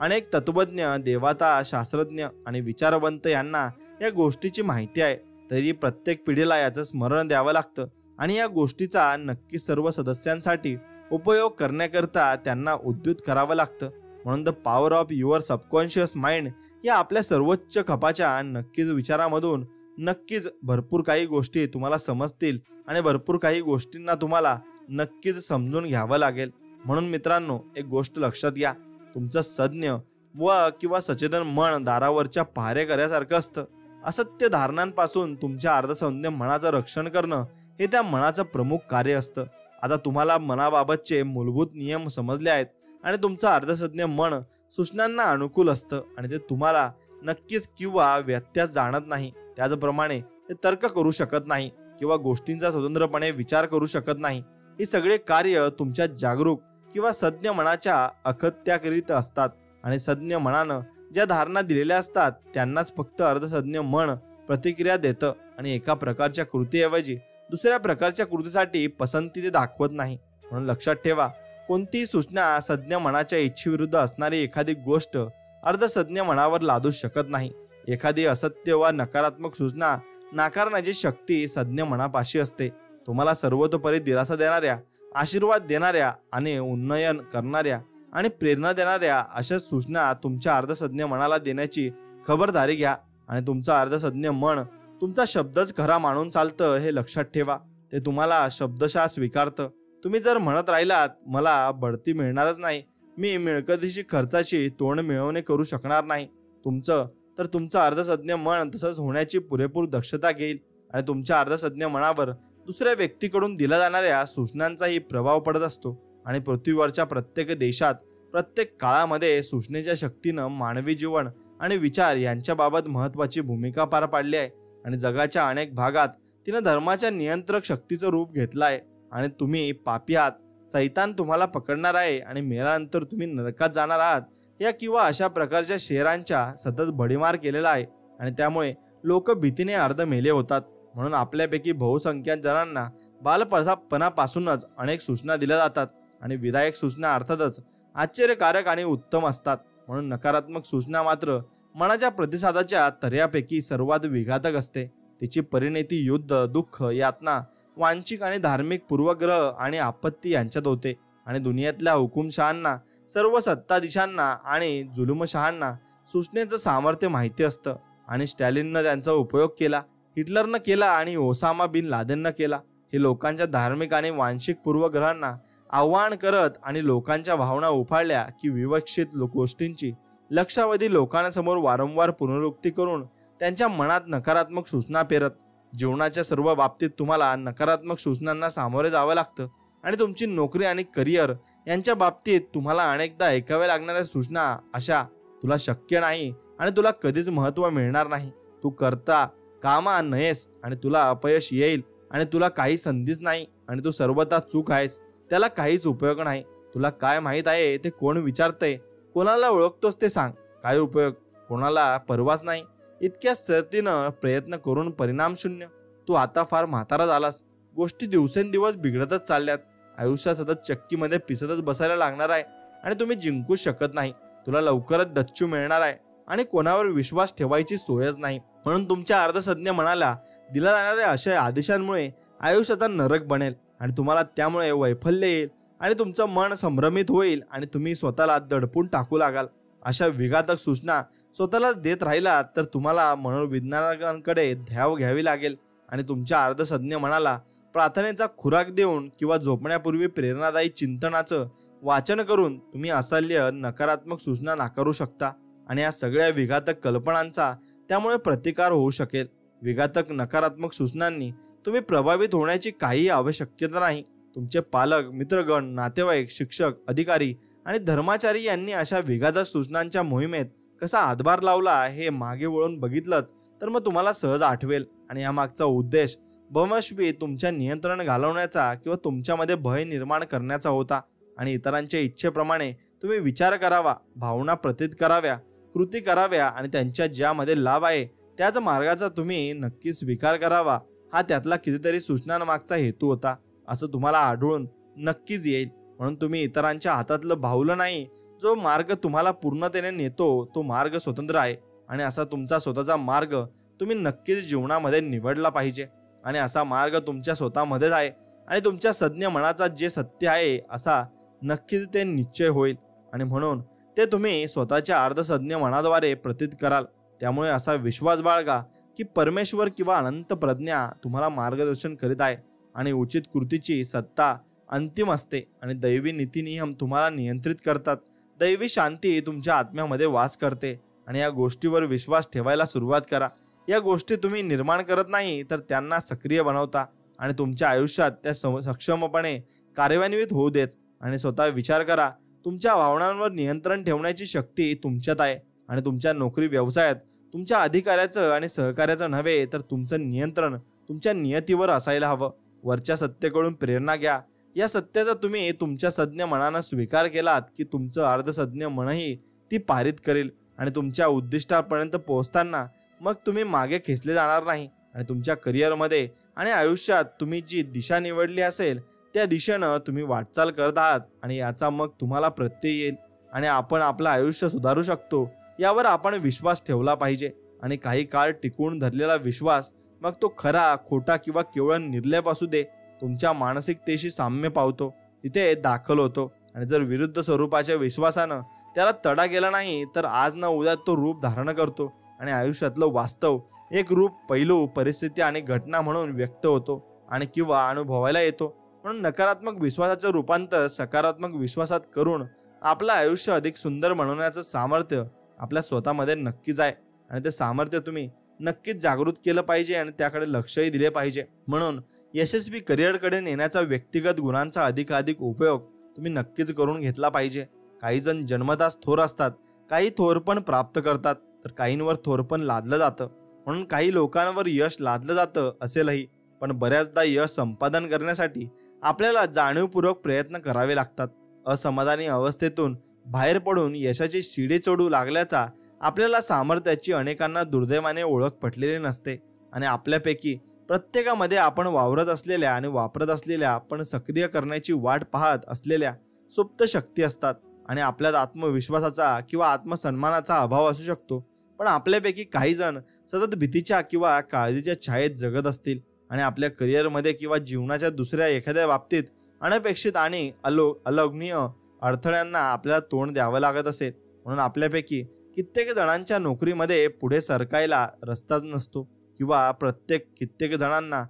[SPEAKER 1] अनेक तत्वज्ञ, देवता, शास्त्रज्ञ आणि विचारवंत यांना या गोष्टीची माहिती आहे तरी प्रत्येक पिढीला याचं स्मरण द्यावं लागतं आणि या गोष्टीचा नक्की सर्व सदस्यांसाठी उपयोग करण्याकरता त्यांना उद्युत करावं लागतं. म्हणून the power of your subconscious mind या आपल्या सर्वोच्च खपाच्या नक्कीच विचारामधून नक्कीच भरपूर काही गोष्टी तुम्हाला समजतील आणि भरपूर काही गोष्टींना तुम्हाला नक्कीच समजून घ्यावं लागेल. म्हणून मित्रांनो, एक गोष्ट लक्षात घ्या, तुमचं सज्ञ व किंवा सचेतन मन दारावरच्या पहारेकऱ्यासारखं असतं. असत्य धारणांपासून तुमच्या अर्धसज्ञ मनाचं रक्षण करणं हे त्या मनाचं प्रमुख कार्य असतं. आता तुम्हाला मनाबाबतचे मूलभूत नियम समजले आहेत आणि तुमचं अर्धसज्ञ मन सूचनांना अनुकूल असतं आणि ते तुम्हाला नक्कीच किंवा व्यत्यास जाणत नाही. त्याचप्रमाणे ते तर्क करू शकत नाही किंवा गोष्टींचा स्वतंत्रपणे विचार करू शकत नाही. हे सगळे कार्य तुमच्या जागरूक किंवा सज्ञ मनाच्या अखत्याकरित असतात आणि सज्ञ मनानं ज्या धारणा दिलेल्या असतात त्यांनाच फक्त अर्धसज्ञ मन प्रतिक्रिया देतं आणि एका प्रकारच्या कृतीऐवजी दुसऱ्या प्रकारच्या कृतीसाठी पसंती ते दाखवत नाही. म्हणून लक्षात ठेवा, कोणतीही सूचना सज्ञ मनाच्या इच्छेविरुद्ध असणारी एखादी गोष्ट अर्धसज्ञ मनावर लादू शकत नाही. एखादी असत्य वा नकारात्मक सूचना नाकारण्याची शक्ती सज्ञ मनापाशी असते. तुम्हाला सर्वतोपरी दिलासा देणाऱ्या, आशीर्वाद देणाऱ्या आणि उन्नयन करणाऱ्या आणि प्रेरणा देणाऱ्या अशा सूचना तुमच्या अर्धसज्ञ मनाला देण्याची खबरदारी घ्या आणि तुमचं अर्धसज्ञ मन तुमचा शब्दच खरा मानून चालतं हे लक्षात ठेवा. ते तुम्हाला शब्दशः स्वीकारतं. तुम्ही जर म्हणत राहिलात मला बढती मिळणारच नाही, मी मिळकतीची खर्चाची तोंड मिळवणे करू शकणार नाही, तुमचं अर्धसज्ञ मन तसंच होण्याची पुरेपूर दक्षता घेईल आणि तुमच्या अर्धसज्ञ मनावर दुसऱ्या व्यक्तीकडून दिल्या जाणाऱ्या सूचनांचाही प्रभाव पडत असतो. आणि पृथ्वीवरच्या प्रत्येक देशात प्रत्येक काळामध्ये सूचनेच्या शक्तीनं मानवी जीवन आणि विचार यांच्याबाबत महत्त्वाची भूमिका पार पाडली आहे आणि जगाच्या अनेक भागात तिनं धर्माच्या नियंत्रक शक्तीचं रूप घेतलं आहे आणि तुम्ही पापी आहात, सैतान तुम्हाला पकडणार आहे आणि मेल्यानंतर तुम्ही नरकात जाणार आहात, या किंवा अशा प्रकारच्या शेरांच्या सतत भडीमार केलेला आहे आणि त्यामुळे लोक भीतीने अर्ध मेले होतात. म्हणून आपल्यापैकी बहुसंख्याक जणांना बालपणापासूनच अनेक सूचना दिल्या जातात आणि विधायक सूचना अर्थातच आश्चर्यकारक आणि उत्तम असतात. म्हणून नकारात्मक सूचना मात्र मनाच्या प्रतिसादाच्या तऱ्यापैकी सर्वात विघातक असते. तिची परिणती युद्ध, दुःख, यातना, वांशिक आणि धार्मिक पूर्वग्रह आणि आपत्ती यांच्यात होते आणि दुनियेतल्या हुकुमशहांना, सर्व सत्ताधीशांना आणि जुलुमशहांना सूचनेचं सामर्थ्य माहिती असतं आणि स्टॅलिननं त्यांचा उपयोग केला, हिटलरनं केला आणि ओसामा बिन लादेननं केला. हे लोकांच्या धार्मिक आणि वांशिक पूर्वग्रहांना आव्हान करत आणि लोकांच्या भावना उफाळल्या की विवक्षित गोष्टींची लक्षावधी लोकांसमोर वारंवार पुनरुक्ती करून त्यांच्या मनात नकारात्मक सूचना पेरत. जीवनाच्या सर्व बाबतीत तुम्हाला नकारात्मक सूचनांना सामोरे जावं लागतं आणि तुमची नोकरी आणि करिअर यांच्या बाबतीत तुम्हाला अनेकदा ऐकाव्या लागणाऱ्या सूचना अशा, तुला शक्य नाही आणि तुला कधीच महत्त्व मिळणार नाही, तू करता कामा नयेस आणि तुला अपयश येईल आणि तुला काही संधीच नाही आणि तू सर्वथा चूक आहेस, त्याला काहीच उपयोग नाही, तुला काय माहीत आहे ते कोण विचारतंय, कोणाला ओळखतोस ते सांग, काय उपयोग, कोणाला परवाच नाही, इतक्या सरतीनं प्रयत्न करून परिणाम शून्य, तू आता फार म्हातारा झालास, गोष्टी दिवसेंदिवस बिघडतच चालल्यात, आयुष्यात सतत चक्कीमध्ये पिसतच बसायला लागणार आहे आणि तुम्ही जिंकूच शकत नाही, तुला लवकरच डच्चू मिळणार आहे आणि कोणावर विश्वास ठेवायची सोयच नाही. म्हणून तुमच्या अर्धसज्ञ मनाला दिल्या जाणाऱ्या अशा आदेशांमुळे आयुष्याचा नरक बनेल आणि तुम्हाला त्यामुळे वैफल्य येईल आणि तुमचं मन संभ्रमित होईल आणि तुम्ही स्वतःला दडपून टाकू लागाल. अशा विघातक सूचना स्वतःला देत राहिला तर तुम्हाला मनोविज्ञानाकडे धाव घ्यावी लागेल आणि तुमच्या अर्धसज्ञ मनाला प्रार्थनेचा खुराक देऊन किंवा झोपण्यापूर्वी प्रेरणादायी चिंतनाचं वाचन करून तुम्ही असह्य नकारात्मक सूचना नाकारू शकता आणि या सगळ्या विघातक कल्पनांचा त्यामुळे प्रतिकार होऊ शकेल. विघातक नकारात्मक सूचनांनी तुम्ही प्रभावित होण्याची काही आवश्यकता नाही. तुमचे पालक, मित्रगण, नातेवाईक, शिक्षक, अधिकारी आणि धर्माचारी यांनी अशा विघातक सूचनांच्या मोहिमेत कसा हातभार लावला हे मागे वळून बघितलं तर मग तुम्हाला सहज आठवेल. आणि यामागचा उद्देश बमश्वी तुमच्या नियंत्रण घालवण्याचा किंवा तुमच्यामध्ये भय निर्माण करण्याचा होता आणि इतरांच्या इच्छेप्रमाणे तुम्ही विचार करावा, भावना प्रतीत कराव्या, कृती कराव्या आणि त्यांच्या ज्यामध्ये लाभ आहे त्याच मार्गाचा तुम्ही नक्की स्वीकार करावा, हा त्यातला कितीतरी सूचनांमागचा हेतू होता असं तुम्हाला आढळून नक्कीच येईल. म्हणून तुम्ही इतरांच्या हातातलं बाहुलं नाही, जो मार्ग तुम्हाला पूर्णतेने नेतो तो मार्ग स्वतंत्र आहे आणि असा तुमचा स्वतःचा मार्ग तुम्ही नक्कीच जीवनामध्ये निवडला पाहिजे आणि असा मार्ग तुमच्या स्वतःमध्येच आहे आणि तुमच्या सज्ञ मनाचा जे सत्य आहे असा नक्कीच ते निश्चय होईल आणि म्हणून ते तुम्ही स्वतःच्या अर्धसज्ञ मनाद्वारे प्रतीत कराल. त्यामुळे असा विश्वास बाळगा की परमेश्वर किंवा अनंत प्रज्ञा तुम्हाला मार्गदर्शन करीत आहे आणि उचित कृतीची सत्ता अंतिम असते आणि दैवी नीतिनियम तुम्हाला नियंत्रित करतात. दैवी शांती तुमच्या आत्म्यामध्ये वास करते आणि या गोष्टीवर विश्वास ठेवायला सुरुवात करा. या गोष्टी तुम्ही निर्माण करत नाही तर त्यांना सक्रिय बनवता आणि तुमच्या आयुष्यात त्या सक्षमपणे कार्यान्वित होऊ देत आणि स्वतः विचार करा, तुमच्या भावनांवर नियंत्रण ठेवण्याची शक्ती तुमच्यात आहे आणि तुमच्या नोकरी व्यवसायात तुमच्या अधिकाऱ्याचं आणि सहकार्याचं नव्हे तर तुमचं नियंत्रण तुमच्या नियतीवर असायला हवं. वरच्या सत्तेकडून प्रेरणा घ्या. या सत्याचा तुम्ही तुमच्या सज्ञ मनानं स्वीकार केलात की तुमचं अर्धसज्ञ मनही ती पारित करेल आणि तुमच्या उद्दिष्टापर्यंत पोहोचताना मग तुम्ही मागे खेचले जाणार नाही आणि तुमच्या करिअरमध्ये आणि आयुष्यात तुम्ही जी दिशा निवडली असेल त्या दिशेनं तुम्ही वाटचाल करत आहात आणि याचा मग तुम्हाला प्रत्यय येईल आणि आपण आपलं आयुष्य सुधारू शकतो यावर आपण विश्वास ठेवला पाहिजे. आणि काही काळ टिकवून धरलेला विश्वास, मग तो खरा, खोटा किंवा केवळ निर्लेप असू दे, तुमच्या मानसिकतेशी साम्य पावतो, तिथे दाखल होतो आणि जर विरुद्ध स्वरूपाच्या विश्वासानं त्याला तडा गेला नाही तर आज ना उद्या तो रूप धारण करतो आणि आयुष्यातलं वास्तव एक रूप, पैलू, परिस्थिती आणि घटना म्हणून व्यक्त होतो आणि किंवा अनुभवायला येतो. म्हणून नकारात्मक विश्वासाचं रूपांतर सकारात्मक विश्वासात करून आपलं आयुष्य अधिक सुंदर बनवण्याचं सामर्थ्य आपल्या स्वतःमध्ये नक्कीच आहे आणि ते सामर्थ्य तुम्ही नक्कीच जागृत केलं पाहिजे आणि त्याकडे लक्षही दिले पाहिजे. म्हणून यशस्वी करिअरकडे नेण्याचा व्यक्तिगत गुणांचा अधिकाधिक उपयोग तुम्ही नक्कीच करून घेतला पाहिजे. काही जण जन्मताच थोर असतात, काही थोरपण प्राप्त करतात तर काहींवर थोरपण लादलं जातं. म्हणून काही लोकांवर यश लादलं जातं असेलही पण बऱ्याचदा यश संपादन करण्यासाठी आपल्याला जाणीवपूर्वक प्रयत्न करावे लागतात. असमाधानी अवस्थेतून बाहेर पडून यशाची शिडी चढू लागल्याचा आपल्याला सामर्थ्याची अनेकांना दुर्दैवाने ओळख पटलेली नसते आणि आपल्यापैकी प्रत्येकामध्ये आपण वावरत असलेल्या आणि वापरत असलेल्या पण सक्रिय करण्याची वाट पाहत असलेल्या सुप्त शक्ती असतात. आणि आपल्यात आत्मविश्वासाचा किंवा आत्मसन्मानाचा अभाव असू शकतो, पण आपल्यापैकी काही जण सतत भीतीच्या किंवा काळजीच्या छायेत जगत असतील आणि आपल्या करिअरमध्ये किंवा जीवनाच्या दुसऱ्या एखाद्या बाबतीत अनपेक्षित आणि अलगनीय अडथळ्यांना आपल्याला तोंड द्यावं लागत असेल. म्हणून आपल्यापैकी कित्येक जणांच्या नोकरीमध्ये पुढे सरकायला रस्ताच नसतो किंवा कित्येक जणांना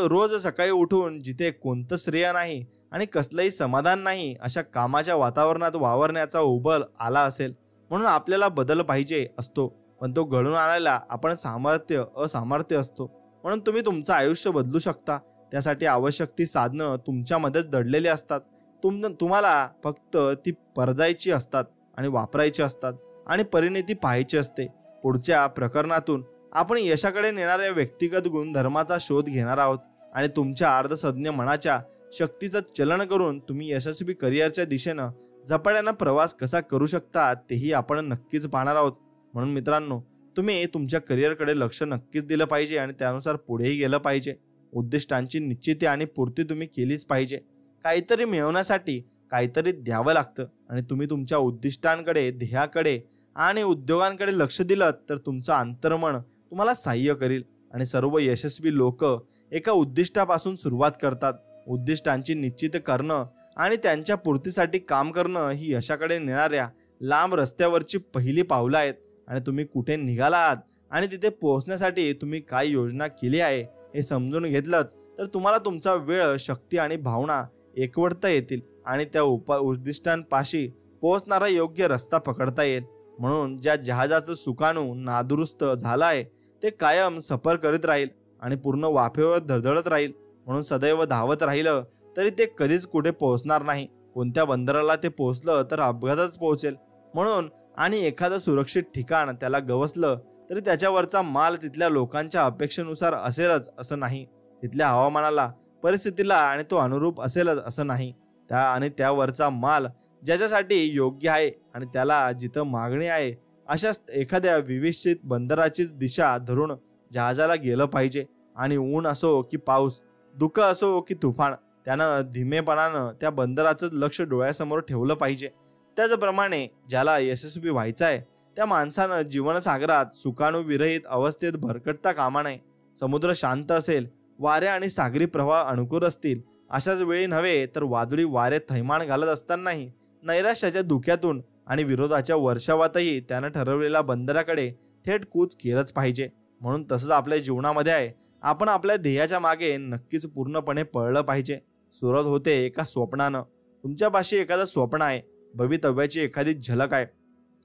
[SPEAKER 1] रोज सकाळी उठून जिथे कोणतं श्रेय नाही आणि कसलंही समाधान नाही अशा कामाच्या वातावरणात वावरण्याचा उबल आला असेल. म्हणून आपल्याला बदल पाहिजे असतो, पण तो घडून आणायला आपण असामर्थ्य असतो. म्हणून तुम्ही तुमचं आयुष्य बदलू शकता. त्यासाठी आवश्यक ती साधनं तुमच्यामध्येच दडलेली असतात. तुम्हाला फक्त ती परदायची असतात आणि वापरायची असतात आणि परिणिती पाहायची असते. पुढच्या प्रकरणातून आपण यशाकडे नेणाऱ्या व्यक्तिगत गुणधर्माचा शोध घेणार आहोत आणि तुमच्या अर्धसज्ञ मनाच्या शक्तीचं चलन करून तुम्ही यशस्वी करिअरच्या दिशेनं झपाट्यानं प्रवास कसा करू शकता तेही आपण नक्कीच पाहणार आहोत. म्हणून मित्रांनो, तुम्ही तुमच्या करिअरकडे लक्ष नक्कीच दिलं पाहिजे आणि त्यानुसार पुढेही गेलं पाहिजे. उद्दिष्टांची निश्चिती आणि पूर्ती तुम्ही केलीच पाहिजे. काहीतरी मिळवण्यासाठी काहीतरी द्यावं लागतं आणि तुम्ही तुमच्या उद्दिष्टांकडे, ध्येयाकडे आणि उद्योगांकडे लक्ष दिलं तर तुमचं अंतर्मन तुम्हाला सहाय्य करेल. आणि सर्व यशस्वी लोक एका उद्दिष्टापासून सुरुवात करतात. उद्दिष्टांची निश्चित करणं आणि त्यांच्या पूर्तीसाठी काम करणं ही यशाकडे नेणाऱ्या लांब रस्त्यावरची पहिली पावलं आहेत. आणि तुम्ही कुठे निघाला आहात आणि तिथे पोहोचण्यासाठी तुम्ही काय योजना केली आहे हे समजून घेतलं तर तुम्हाला तुमचा वेळ, शक्ती आणि भावना एकवटता येतील आणि त्या उद्दिष्टांपाशी पोहोचणारा योग्य रस्ता पकडता येईल. म्हणून ज्या जहाजाचं सुकाणू नादुरुस्त झालं आहे ते कायम सफर करीत राहील आणि पूर्ण वाफेवर धडधडत राहील. म्हणून सदैव धावत राहिलं तरी ते कधीच कुठे पोहोचणार नाही. कोणत्या बंदराला ते पोहोचलं तर अपघातच पोहोचेल. म्हणून आणि एखादं सुरक्षित ठिकाण त्याला गवसलं तरी त्याच्यावरचा माल तिथल्या लोकांच्या अपेक्षेनुसार असेलच असं नाही. तिथल्या हवामानाला, परिस्थितीला आणि तो अनुरूप असेलच असं नाही. त्यावरचा माल ज्याच्यासाठी योग्य आहे आणि त्याला जिथं मागणी आहे अशा एखाद्या विवेचित बंदराची दिशा धरून जहाजाला गेलं पाहिजे. आणि ऊन असो की पाऊस, धुकं असो की तुफान, त्यानं धीमेपणानं त्या बंदराचं लक्ष डोळ्यासमोर ठेवलं पाहिजे. त्याचप्रमाणे ज्याला यशस्वी व्हायचं आहे त्या माणसानं जीवनसागरात सुकाणू विरहित अवस्थेत भरकटता कामा नये. समुद्र शांत असेल, वारे आणि सागरी प्रवाह अनुकूल असतील अशाच वेळी नव्हे तर वादळी वारे थैमान घालत असतानाही नैराश्याच्या धुक्यातून आणि विरोधाच्या वर्षावातही त्यानं ठरवलेल्या बंदराकडे थेट कूच केलंच पाहिजे. म्हणून तसंच आपल्या जीवनामध्ये आहे. आपण आपल्या ध्येयाच्या मागे नक्कीच पूर्णपणे पळलं पाहिजे. सुरुवात होते एका स्वप्नानं. तुमच्यापाशी एखादं स्वप्न आहे, भवितव्याची एखादी झलक आहे.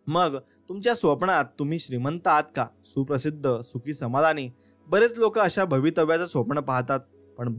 [SPEAKER 1] मग तुमच्या स्वप्नात तुम्ही श्रीमंत आहात का, सुप्रसिद्ध, सुखी, समाधानी? बरेच लोक अशा भवितव्याचं स्वप्न पाहतात, पण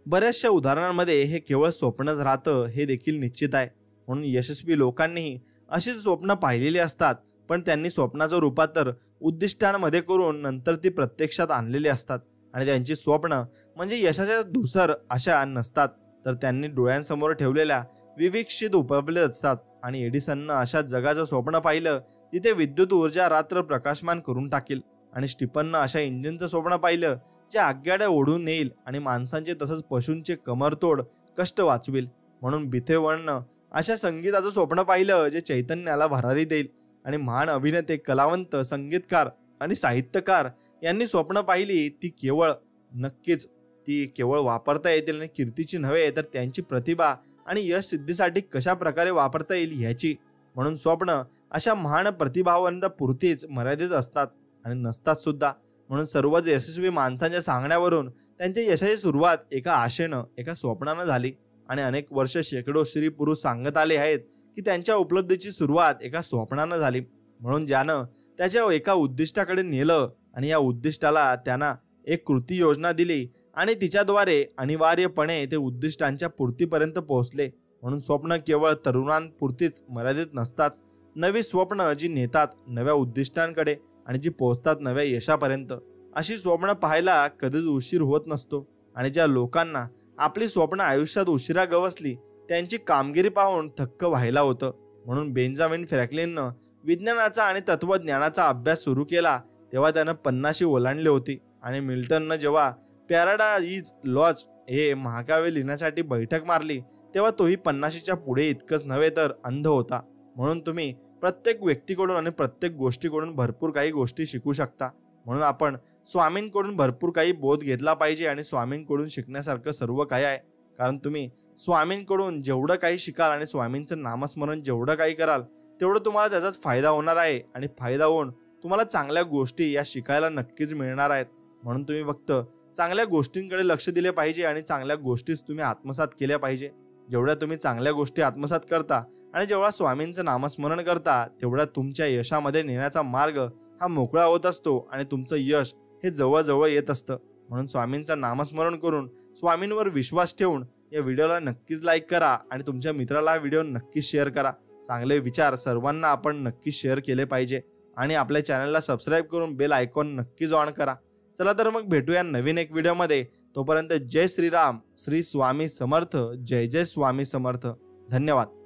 [SPEAKER 1] बऱ्याचशा उदाहरणांमध्ये हे केवळ स्वप्नच राहतं हे देखील निश्चित आहे. म्हणून यशस्वी लोकांनीही अशीच स्वप्न पाहिलेली असतात, पण त्यांनी स्वप्नाचं रूपांतर उद्दिष्टांमध्ये करून नंतर ती प्रत्यक्षात आणलेली असतात. आणि त्यांची स्वप्न म्हणजे यशाच्या धुसर अशा नसतात, तर त्यांनी डोळ्यांसमोर ठेवलेल्या विवेकशीत उपलब्ध असतात. आणि एडिसननं अशा जगाचं स्वप्न पाहिलं जिथे विद्युत ऊर्जा रात्र प्रकाशमान करून टाकेल. आणि स्टीफननं अशा इंजिनचं स्वप्न पाहिलं जे आग्याड्या ओढून नेईल आणि माणसांचे तसंच पशूंचे कमरतोड कष्ट वाचवेल. म्हणून बिथेवननं अशा संगीताचं स्वप्न पाहिलं जे चैतन्याला भरारी देईल. आणि महान अभिनेते, कलावंत, संगीतकार आणि साहित्यकार यांनी स्वप्न पाहिली ती केवळ वापरता येतील आणि कीर्तीची नव्हे तर त्यांची प्रतिभा आणि यश सिद्धीसाठी कशा प्रकारे वापरता येईल ह्याची. म्हणून स्वप्न अशा महान प्रतिभावंत पुरतीच मर्यादित असतात आणि नसतात सुद्धा. म्हणून सर्वच यशस्वी माणसांच्या सांगण्यावरून त्यांच्या यशाची सुरुवात एका आशेनं, एका स्वप्नानं झाली. आणि अनेक वर्ष शेकडो स्त्री पुरुष सांगत आले आहेत की त्यांच्या उपलब्धीची सुरुवात एका स्वप्नानं झाली. म्हणून ज्यानं त्याच्या एका उद्दिष्टाकडे नेलं आणि या उद्दिष्टाला त्यांना एक कृती योजना दिली आणि तिच्याद्वारे अनिवार्यपणे ते उद्दिष्टांच्या पूर्तीपर्यंत पोहोचले. म्हणून स्वप्न केवळ तरुणांपुरतीच मर्यादित नसतात. नवी स्वप्न जी नेतात नव्या उद्दिष्टांकडे आणि जी पोहोचतात नव्या यशापर्यंत, अशी स्वप्न पाहायला कधीच उशीर होत नसतो. आणि ज्या लोकांना आपली स्वप्न आयुष्यात उशिरा गवसली त्यांची कामगिरी पाहून थक्क व्हायला होतं. म्हणून बेंजामिन फ्रँकलिननं विज्ञानाचा आणि तत्वज्ञानाचा अभ्यास सुरू केला तेव्हा त्यानं 50 ओलांडली होती. आणि मिल्टननं जेव्हा पॅराडाईज लॉस्ट हे महाकाव्य लिहिण्यासाठी बैठक मारली तेव्हा तोही 50च्या पुढे इतकंच नव्हे तर अंध होता. म्हणून तुम्ही प्रत्येक व्यक्तीकडून आणि प्रत्येक गोष्टीकडून भरपूर काही गोष्टी शिकू शकता. म्हणून आपण स्वामींकडून भरपूर काही बोध घेतला पाहिजे आणि स्वामींकडून शिकण्यासारखं सर्व काही आहे. कारण तुम्ही स्वामींकडून जेवढं काही शिकाल आणि स्वामींचं नामस्मरण जेवढं काही कराल तेवढं तुम्हाला त्याचाच फायदा होणार आहे. आणि फायदा होऊन तुम्हाला चांगल्या गोष्टी या शिकायला नक्कीच मिळणार आहेत. म्हणून तुम्ही फक्त चांगल्या गोष्टींकडे लक्ष दिले पाहिजे आणि चांगल्या गोष्टीच तुम्ही आत्मसात केल्या पाहिजे. जेवढ्या तुम्ही चांगल्या गोष्टी आत्मसात करता आणि जेव्हा स्वामींचं नामस्मरण करता तेवढ्या तुमच्या यशामध्ये नेण्याचा मार्ग हा मोकळा होत असतो आणि तुमचं यश हे जवळजवळ येत असतं. म्हणून स्वामींचं नामस्मरण करून स्वामींवर विश्वास ठेवून या व्हिडिओला नक्कीच लाईक करा आणि तुमच्या मित्राला हा व्हिडिओ नक्कीच शेअर करा. चांगले विचार सर्वांना आपण नक्कीच शेअर केले पाहिजे आणि आपल्या चॅनलला सबस्क्राईब करून बेल आयकॉन नक्कीच ऑन करा. चला तर मग भेटूया नवीन एक व्हिडिओमध्ये. तोपर्यंत जय श्रीराम, श्री स्वामी समर्थ, जय जय स्वामी समर्थ. धन्यवाद.